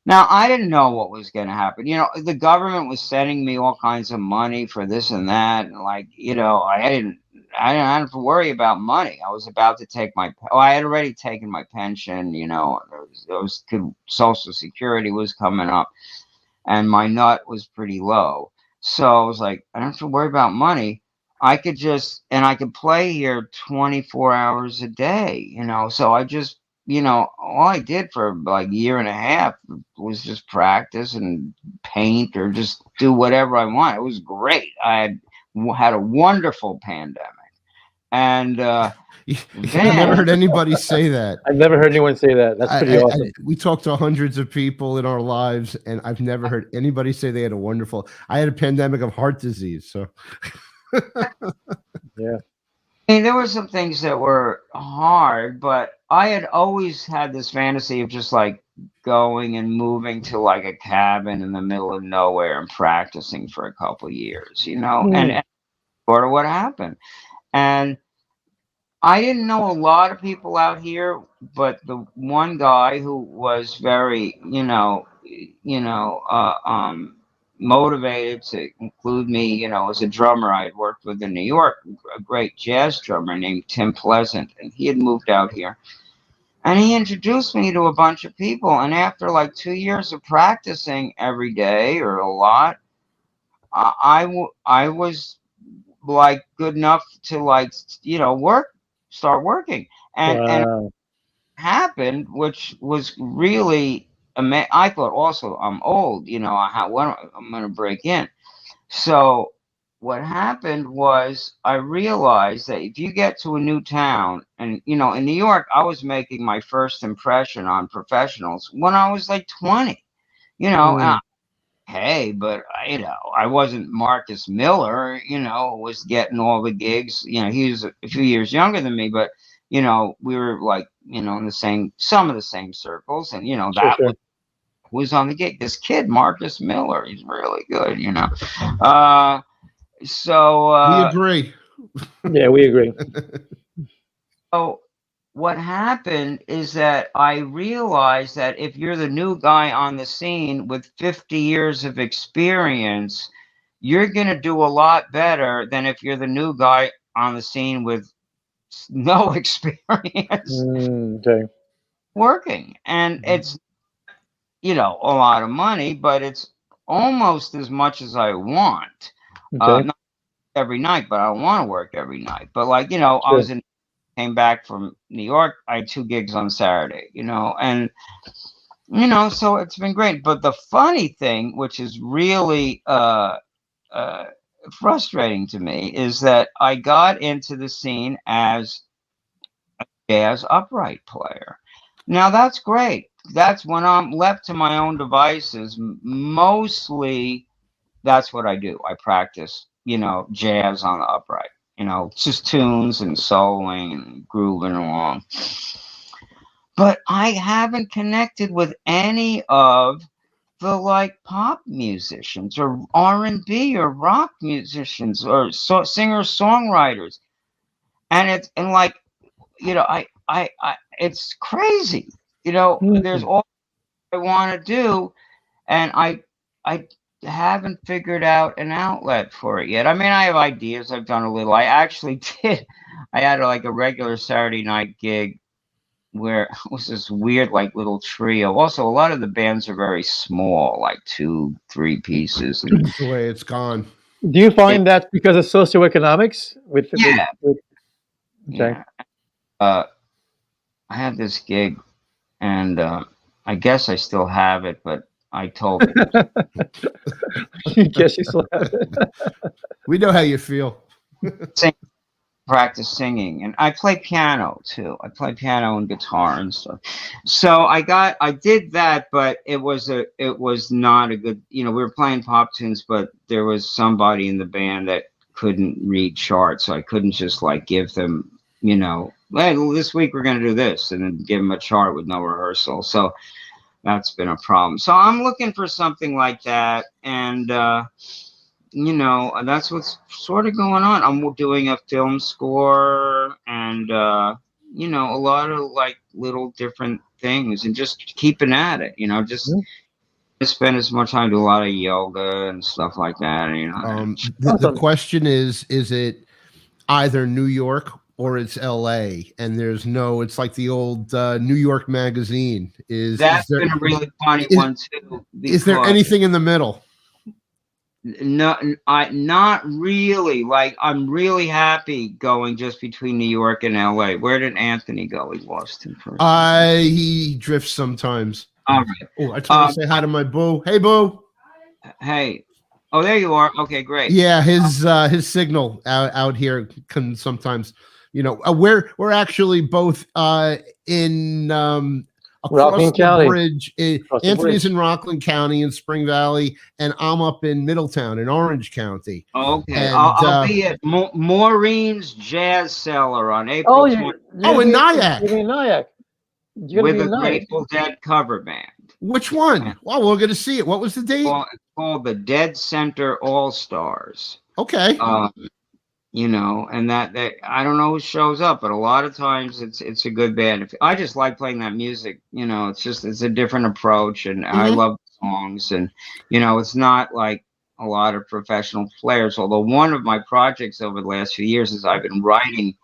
Now, I didn't know what was going to happen. The government was sending me all kinds of money for this and that, and like, I didn't have to worry about money. I was about to take I had already taken my pension. Social Security was coming up, and my nut was pretty low. So I was like, I don't have to worry about money. I could play here 24 hours a day, So I just, all I did for like a year and a half was just practice and paint or just do whatever I want. It was great. I had a wonderful pandemic. And I've never heard anybody say that. I've never heard anyone say that. That's pretty awesome. We talked to hundreds of people in our lives, and I've never heard anybody say they had a wonderful. I had a pandemic of heart disease, so Yeah. I mean, there were some things that were hard, but I had always had this fantasy of just like going and moving to like a cabin in the middle of nowhere and practicing for a couple years, and sort of what happened. And I didn't know a lot of people out here, but the one guy who was very, motivated to include me, as a drummer. I had worked with in New York, a great jazz drummer named Tim Pleasant, and he had moved out here. And he introduced me to a bunch of people. And after like 2 years of practicing every day or a lot, I was like good enough to like, start working. And happened, which was really I thought also I'm old, I'm going to break in. So what happened was I realized that if you get to a new town, and in New York, I was making my first impression on professionals when I was like 20, hey, but I wasn't Marcus Miller, was getting all the gigs. He was a few years younger than me, but we were like, in some of the same circles, and that was on the gig. This kid, Marcus Miller, he's really good, So we agree. Yeah, we agree. So what happened is that I realized that if you're the new guy on the scene with 50 years of experience, you're going to do a lot better than if you're the new guy on the scene with no experience working. And it's, a lot of money, but it's almost as much as I want. Not every night, but I don't want to work every night. But like, I came back from New York. I had 2 gigs on Saturday, and so it's been great. But the funny thing, which is really frustrating to me, is that I got into the scene as a jazz upright player. Now that's great. That's when I'm left to my own devices. Mostly, that's what I do. I practice, jazz on the upright. Just tunes and soloing and grooving along. But I haven't connected with any of the like pop musicians or R&B or rock musicians or singer songwriters, and I it's crazy. There's all I want to do, and I haven't figured out an outlet for it yet. I mean, I have ideas. I've done a little. I actually did. I had like a regular Saturday night gig where it was this weird like little trio. Also, a lot of the bands are very small, like 2-3 pieces. That's the way it's gone. Do you find that's because of socioeconomics? Yeah. I had this gig, and I guess I still have it, but I told it. You guess you still have it. We know how you feel. Practice singing, and I play piano too. I play piano and guitar and stuff. So I did that, but it was not a good. We were playing pop tunes, but there was somebody in the band that couldn't read charts, so I couldn't just like give them, hey, this week we're going to do this, and then give them a chart with no rehearsal. So that's been a problem. So I'm looking for something like that, and that's what's sort of going on. I'm doing a film score and a lot of like little different things, and just keeping at it. Just I spend as much time do a lot of yoga and stuff like that. You know, The Awesome. question is it either New York or it's L.A. and there's no. It's like the old New York Magazine. that's been a really funny is, one too is there because anything in the middle? not really. Like I'm really happy going just between New York and LA. Where did Anthony go? He lost him for a second. He drifts sometimes. All right. Oh, I told him to say hi to my boo. Hey, boo. Hey. Oh, there you are. Okay, great. Yeah, his signal out here can sometimes, we're actually both in across Rockland the County. bridge. Across the Anthony's bridge. in Rockland County in Spring Valley, and I'm up in Middletown in Orange County. Okay, And I'll be at Maureen's Jazz Cellar on Oh, April you're 20th oh, in you're Nyack. gonna be in Nyack. You're gonna with be a in Nyack. Grateful Dead cover band. Which one? Well, we're going to see it. What was the date? It's called the Dead Center All Stars. Okay. And that I don't know who shows up, but a lot of times it's a good band. I just like playing that music. It's a different approach, and I love the songs, and it's not like a lot of professional players. Although one of my projects over the last few years is I've been writing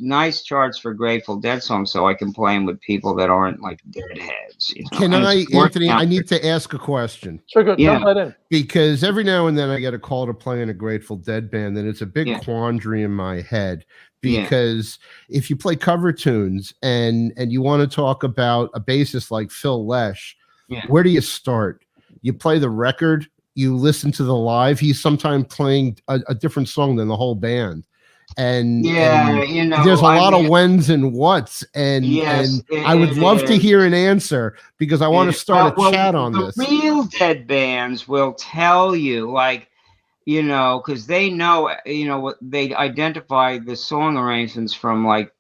nice charts for Grateful Dead songs, so I can play them with people that aren't like Deadheads. Can I, Anthony? I need to ask a question. Sure, go jump right in. Because every now and then I get a call to play in a Grateful Dead band, and it's a big quandary in my head. Because if you play cover tunes and you want to talk about a bassist like Phil Lesh, where do you start? You play the record, you listen to the live. He's sometimes playing a different song than the whole band. And there's a lot of whens and whats, and I would love to hear an answer because I want to start a chat on this. The real Dead bands will tell you, like, because they know, what they identify the song arrangements from, like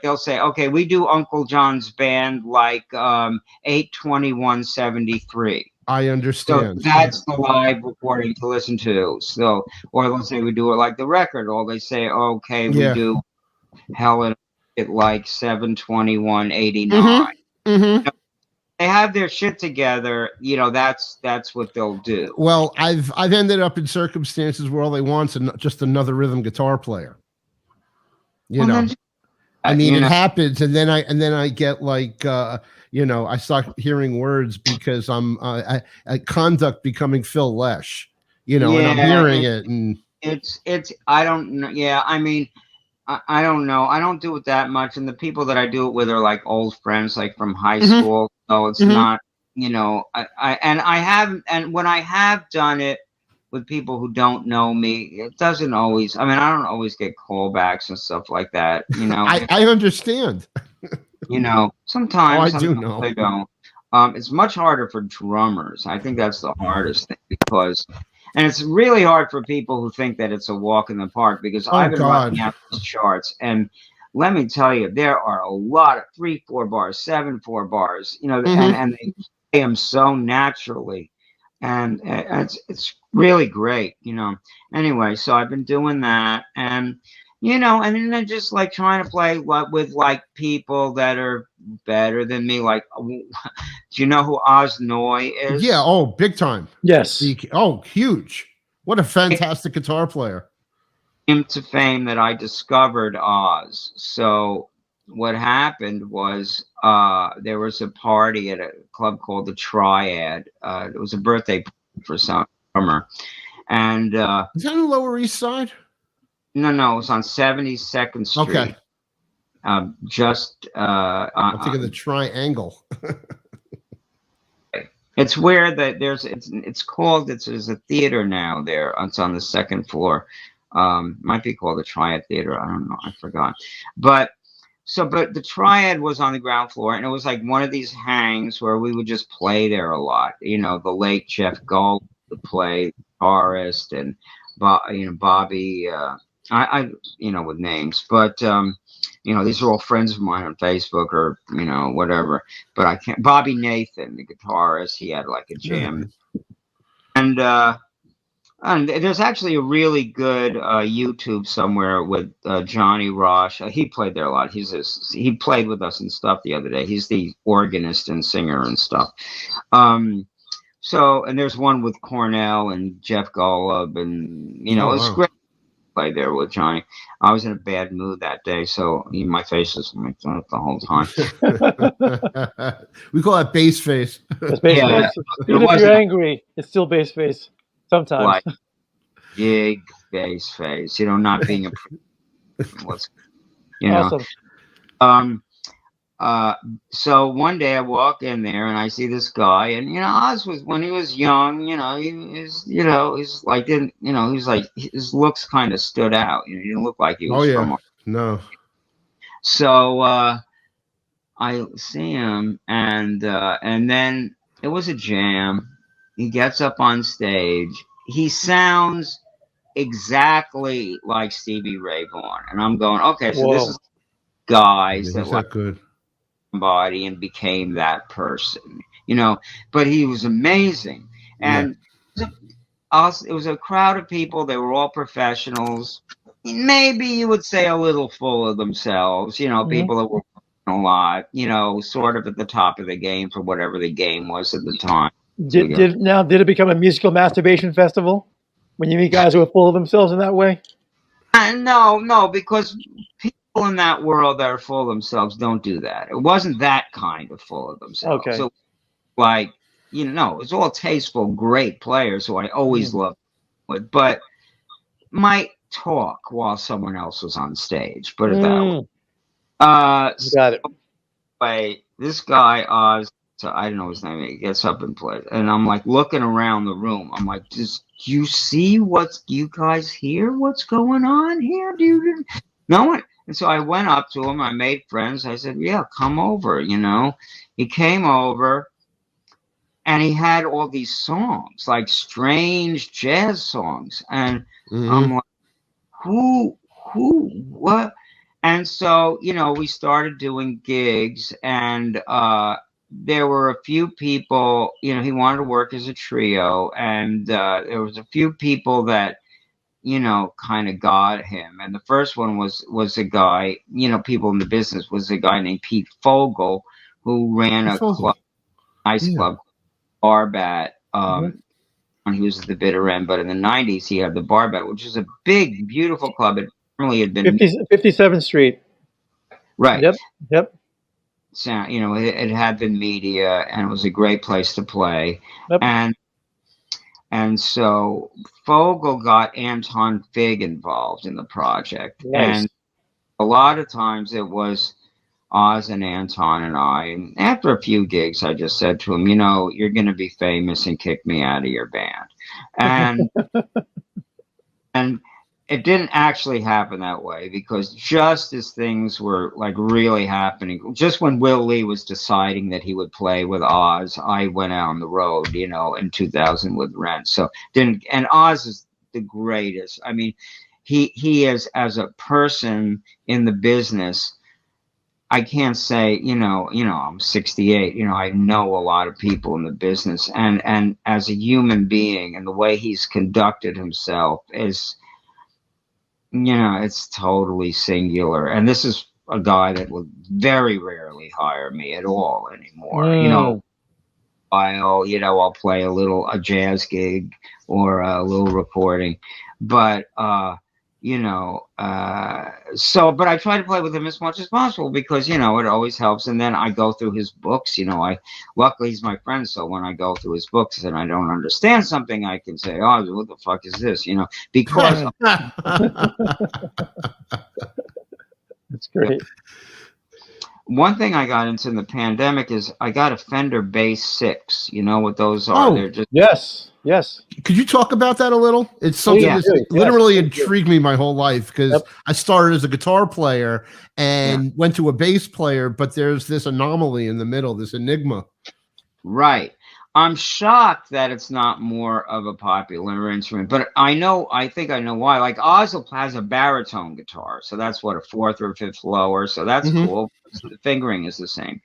they'll say, okay, we do Uncle John's band like 8/21/73. I understand. So that's the live recording to listen to. So, or let's say we do it like the record, or they say, okay, we do Helen at like 7/21/89. They have their shit together. That's what they'll do. Well, I've ended up in circumstances where all they want is just another rhythm guitar player. It happens, and then I get like. I start hearing words because I'm conduct becoming Phil Lesh, and I'm hearing it, and it's I don't know. Yeah, I mean, I don't know. I don't do it that much, and the people that I do it with are like old friends, like from high school. So it's not, and when I have done it with people who don't know me, it doesn't always. I mean, I don't always get callbacks and stuff like that. I understand. Sometimes I do know. they don't. It's much harder for drummers. I think that's the hardest thing and it's really hard for people who think that it's a walk in the park because I've been writing out these charts, and let me tell you, there are a lot of 3/4 bars, 7/4 bars, and they play them so naturally, and it's really great, Anyway, so I've been doing that, and. And then they're just like trying to play with like people that are better than me. Like, do you know who Oz Noy is? Yeah. Oh, big time. Yes. Huge. What a fantastic guitar player. Him to fame that I discovered Oz. So what happened was there was a party at a club called the Triad. It was a birthday for some drummer. And is that on the Lower East Side? No, it was on 72nd Street. Okay. I'm thinking the Triangle. It's where there's a theater now there. It's on the second floor. Might be called the Triad Theater. I don't know. I forgot. But the Triad was on the ground floor, and it was like one of these hangs where we would just play there a lot. The late Jeff Gull would play, guitarist, and Bobby. I with names, but these are all friends of mine on Facebook or whatever. But I can't. Bobby Nathan, the guitarist, he had like a jam, and And there's actually a really good YouTube somewhere with Johnny Rosh. He played there a lot. He played with us and stuff the other day. He's the organist and singer and stuff. So, and there's one with Cornell and Jeff Golub, and Oh, it's wow. great to play there with Johnny. I was in a bad mood that day, so my face was mixed up the whole time. We call that bass face. It's bass Yeah, face. it Even if wasn't you're angry, it's still bass face. Sometimes. like big bass face, not being a what's Awesome. um so one day I walk in there and I see this guy, and Oz was, when he was young, he's like, didn't he was like, his looks kind of stood out. He didn't look like he Oh, was yeah. from. No. So I see him, and then it was a jam. He gets up on stage. He sounds exactly like Stevie Ray Vaughan, and I'm going, okay, so this Whoa. is guys He's that not good. somebody and became that person, but he was amazing. And it was a crowd of people. They were all professionals. Maybe you would say a little full of themselves, people that were a lot, sort of at the top of the game for whatever the game was at the time. Did it become a musical masturbation festival when you meet guys who are full of themselves in that way? No, because people in that world that are full of themselves don't do that. It wasn't that kind of full of themselves. Okay. So, like, it's all tasteful, great players who I always loved, but might talk while someone else was on stage. Put it that way. Got it. Anyway, this guy Oz, so I don't know his name. He gets up and plays, and I'm like looking around the room. I'm like, do you see you guys hear what's going on here? No one. And so I went up to him. I made friends. I said, yeah, come over. He came over, and he had all these songs, like strange jazz songs, and I'm like, who, what? And so, we started doing gigs, and there were a few people, he wanted to work as a trio, and there was a few people that, kind of got him. And the first one was a guy, people in the business, was a guy named Pete Fogel, who ran a club, club, Barbat, when he was at the bitter end. But in the 90s, he had the Barbat, which is a big, beautiful club. It normally had been 57th Street. Right. Yep. So, it had been media, and it was a great place to play. Yep. And so Fogel got Anton Fig involved in the project. Nice. And a lot of times it was Oz and Anton and I. And after a few gigs, I just said to him, you're going to be famous, and kick me out of your band. And and it didn't actually happen that way, because just as things were like really happening, just when Will Lee was deciding that he would play with Oz, I went out on the road, in 2000 with Rent. So and Oz is the greatest. I mean, he is, as a person in the business, I can't say, I'm 68, I know a lot of people in the business, and as a human being, and the way he's conducted himself is, it's totally singular. And this is a guy that will very rarely hire me at all anymore. I'll play a jazz gig or a little recording, but but I try to play with him as much as possible, because it always helps. And then I go through his books. Luckily he's my friend, so when I go through his books and I don't understand something, I can say, oh, what the fuck is this, because That's great. one thing I got into in the pandemic is I got a Fender Bass 6. You know what those are? They're just Yes. Could you talk about that a little? It's something that's literally intrigued me my whole life, because I started as a guitar player and went to a bass player, but there's this anomaly in the middle, this enigma. Right. I'm shocked that it's not more of a popular instrument, but I think I know why. Like Oz has a baritone guitar, so that's what, a fourth or fifth lower, so that's cool. The fingering is the same.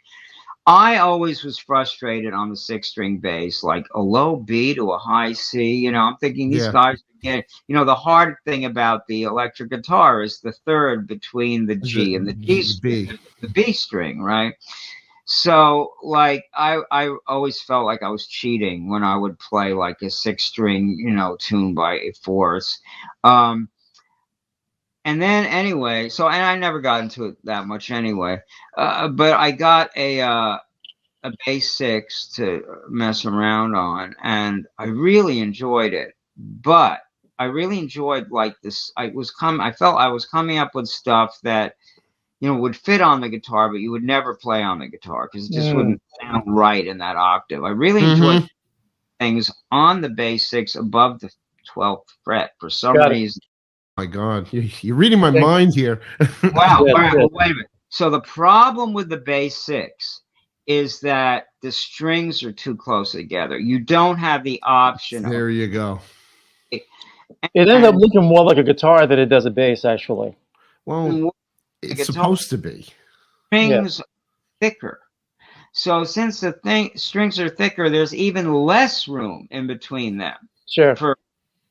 I always was frustrated on the 6-string bass, like a low B to a high C. I'm thinking these guys are And the hard thing about the electric guitar is the third between the G and the G string, the B string, right? So like I always felt like I was cheating when I would play like a 6-string, tune by a fourth. And then anyway, and I never got into it that much anyway. But I got a bass 6 to mess around on, and I really enjoyed it. But I really enjoyed like this. I felt I was coming up with stuff that would fit on the guitar, but you would never play on the guitar because it just wouldn't sound right in that octave. I really enjoyed things on the bass 6 above the 12th fret for some reason. My God, you're reading my mind here. Wow. All right, well, wait a minute. So the problem with the bass 6 is that the strings are too close together. You don't have the option. There you go. It ends up looking more like a guitar than it does a bass, actually. Well, it's supposed to be. Strings are thicker. So since the strings are thicker, there's even less room in between them. Sure. For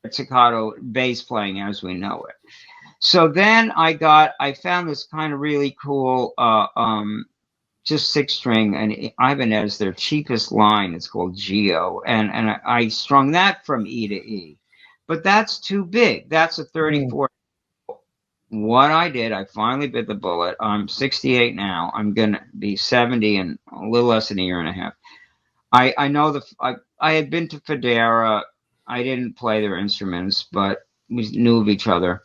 staccato bass playing as we know it. So then I found this kind of really cool just 6-string, and Ibanez, their cheapest line, it's called Geo, and I strung that from E to E. But that's too big. That's a 34. What I did, I finally bit the bullet. I'm 68 now. I'm gonna be 70 in a little less than a year and a half. I know I had been to Federa. I didn't play their instruments, but we knew of each other.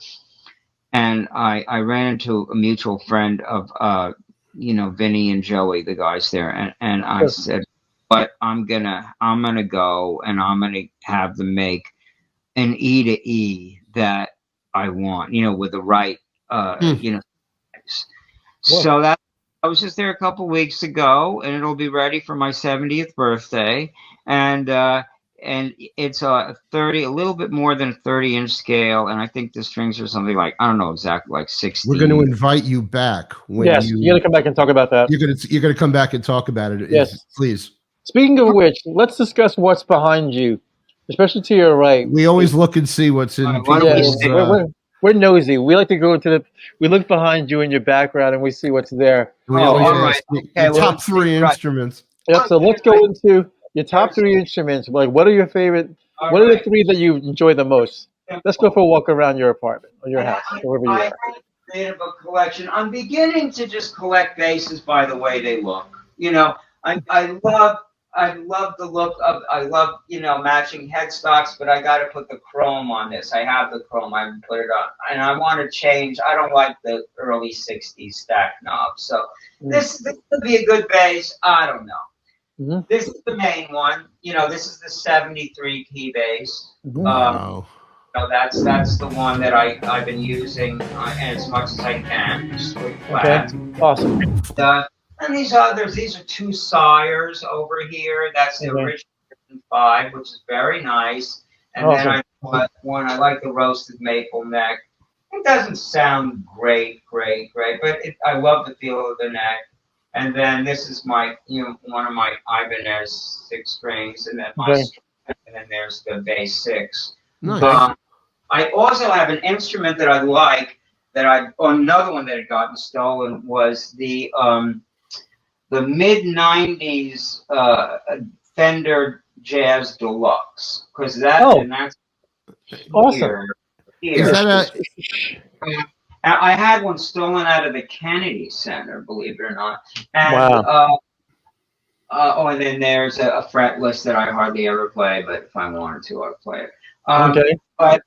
And I ran into a mutual friend of Vinny and Joey, the guys there, and I said, "But I'm gonna go and I'm gonna have them make an E to E that I want, with the right, So that I was just there a couple weeks ago, and it'll be ready for my 70th birthday, and it's a little bit more than a 30-inch scale, and I think the strings are something like, I don't know exactly, like 16. We're going to invite you back when you're going to come back and talk about that. You're going to come back and talk about it. Yes, please. Speaking of which, let's discuss what's behind you, especially to your right. We always look and see what's in people's. We're nosy. We like to go into we look behind you in your background and we see what's there. We always ask the top 3 instruments. Yep. So let's go into your top 3 instruments. Like, what are your favorite? What are the 3 that you enjoy the most? Let's go for a walk around your apartment or your house, wherever you are. I have a collection. I'm beginning to just collect basses by the way they look. I love the look of, matching headstocks, but I got to put the chrome on this. I have the chrome. I haven't put it on. And I want to change. I don't like the early 60s stack knobs. So this could be a good bass. I don't know. This is the main one. This is the 73 key bass. Wow. That's the one that I've been using as much as I can. Just okay. Awesome. And these are 2 Sires over here. That's the original 5, which is very nice. And then I like the roasted maple neck. It doesn't sound great, but I love the feel of the neck. And then this is my, one of my Ibanez 6 strings, and then and then there's the bass 6. Nice. I also have an instrument that I like another one that had gotten stolen was the mid-90s Fender Jazz Deluxe, because that's awesome. Here. Is that I had one stolen out of the Kennedy Center, believe it or not. And, wow. And then there's a fretless that I hardly ever play, but if I wanted to, I'd play it. Okay. But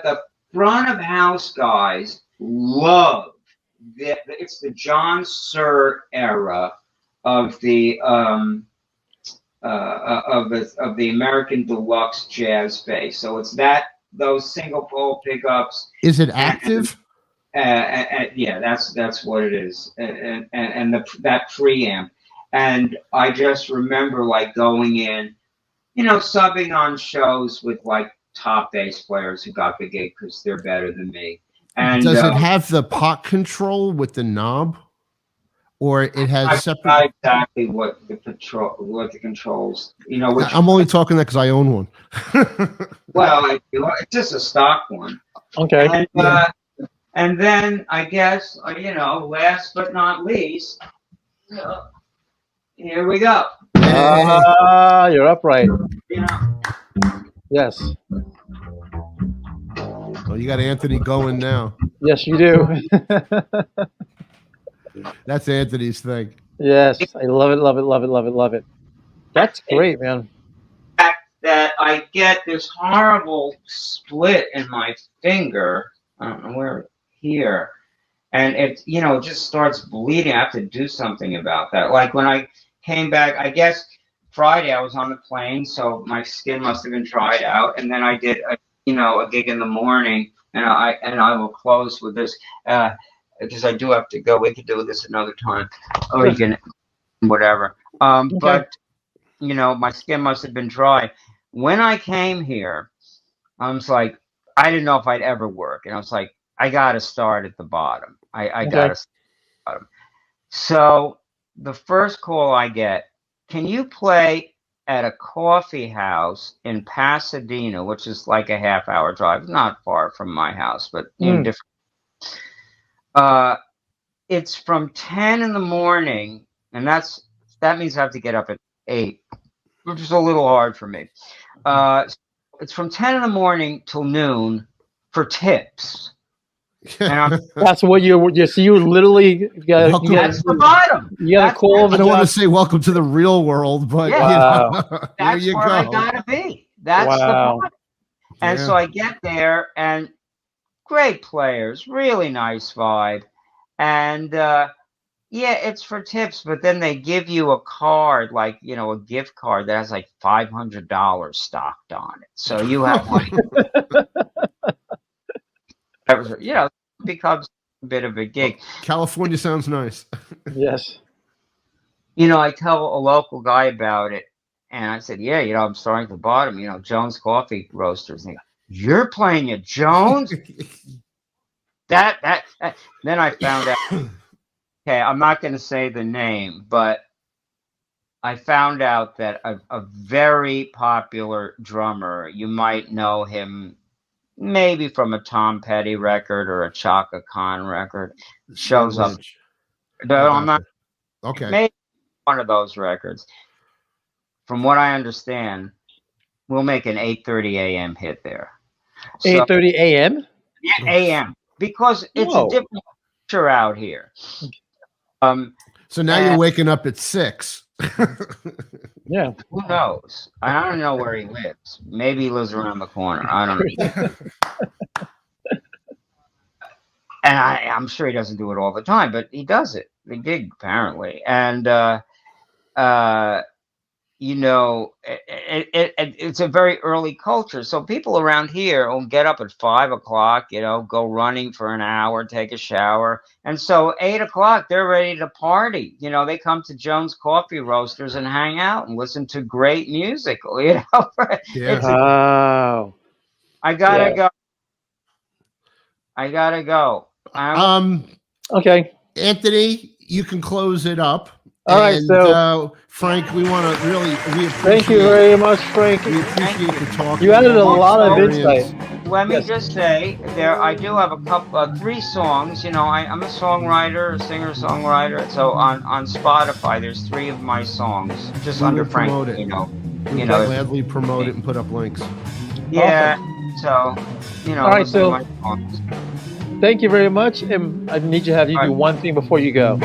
the front of house guys love it's the John Suhr era of the American Deluxe jazz bass. So it's those single pole pickups. Is it active? Yeah, that's what it is, and that preamp. And I just remember like going in, subbing on shows with like top bass players who got the gig because they're better than me. And does it have the pot control with the knob, or it I has forgot separate? exactly what the controls. You know which. I'm only talking that because I own one. Well, it's just a stock one. Okay. And Yeah. and then I guess last but not least, here we go. Ah, you're upright. You know, Yes. Well, you got Anthony going now. Yes, you do. That's Anthony's thing. Yes, I love it, love it, love it, love it, love it. That's great, man. fact that I get this horrible split in my finger. I don't know where here, and it just starts bleeding. I have to do something about that. Like when I came back, I guess Friday I was on the plane, so my skin must have been dried out, and then I did a gig in the morning, and I will close with this because I do have to go. We could do this another time, or you can whatever. Okay. But my skin must have been dry. When I came here, I was like, I didn't know if I'd ever work, and I was like, I got to start at the bottom. I got to start at the bottom. So the first call I get, can you play at a coffee house in Pasadena, which is like a half-hour drive, not far from my house, but in different. It's from 10 in the morning, and that means I have to get up at 8, which is a little hard for me. It's from 10 in the morning till noon for tips. And That's what you see. You literally got. that's the bottom. You got a call I over don't the want to say welcome to the real world, but Yeah. there That's you where go. I gotta be. That's the Wow. bottom. And so I get there, and great players, really nice vibe, and it's for tips. But then they give you a card, like a gift card that has like $500 stocked on it. So you have like, it becomes a bit of a gig. California sounds nice. Yes. I tell a local guy about it, and I said, yeah, I'm starting at the bottom, Jones Coffee Roasters. And he goes, you're playing at Jones? that then I found out, okay, I'm not going to say the name, but I found out that a very popular drummer, you might know him maybe from a Tom Petty record or a Chaka Khan record, shows up. No, I'm not. Okay. Maybe one of those records. From what I understand, we'll make an 8:30 a.m. hit there. 8:30 a.m. Yeah, a.m. because it's Whoa. a different culture out here. So now you're waking up at 6. Yeah. Who knows? I don't know where he lives. Maybe he lives around the corner. I don't know. And I'm sure he doesn't do it all the time, but he does it. The gig apparently, and it's a very early culture. So people around here will get up at 5 o'clock, go running for an hour, take a shower. And so 8 o'clock, they're ready to party. They come to Jones Coffee Roasters and hang out and listen to great music. Yeah. Wow. I gotta go. I gotta go. Okay. Anthony, you can close it up. All right, so Frank, we want to we appreciate. Thank you very much, Frank. We appreciate the talk. You added a lot of insight. Let me just say, I do have a couple, 3 songs. I'm a songwriter, a singer-songwriter. So on Spotify, there's 3 of my songs just under Frank. Promote it. We gladly promote it and put up links. Yeah. So All right, so my songs. thank you very much, and I need to have you do one thing before you go.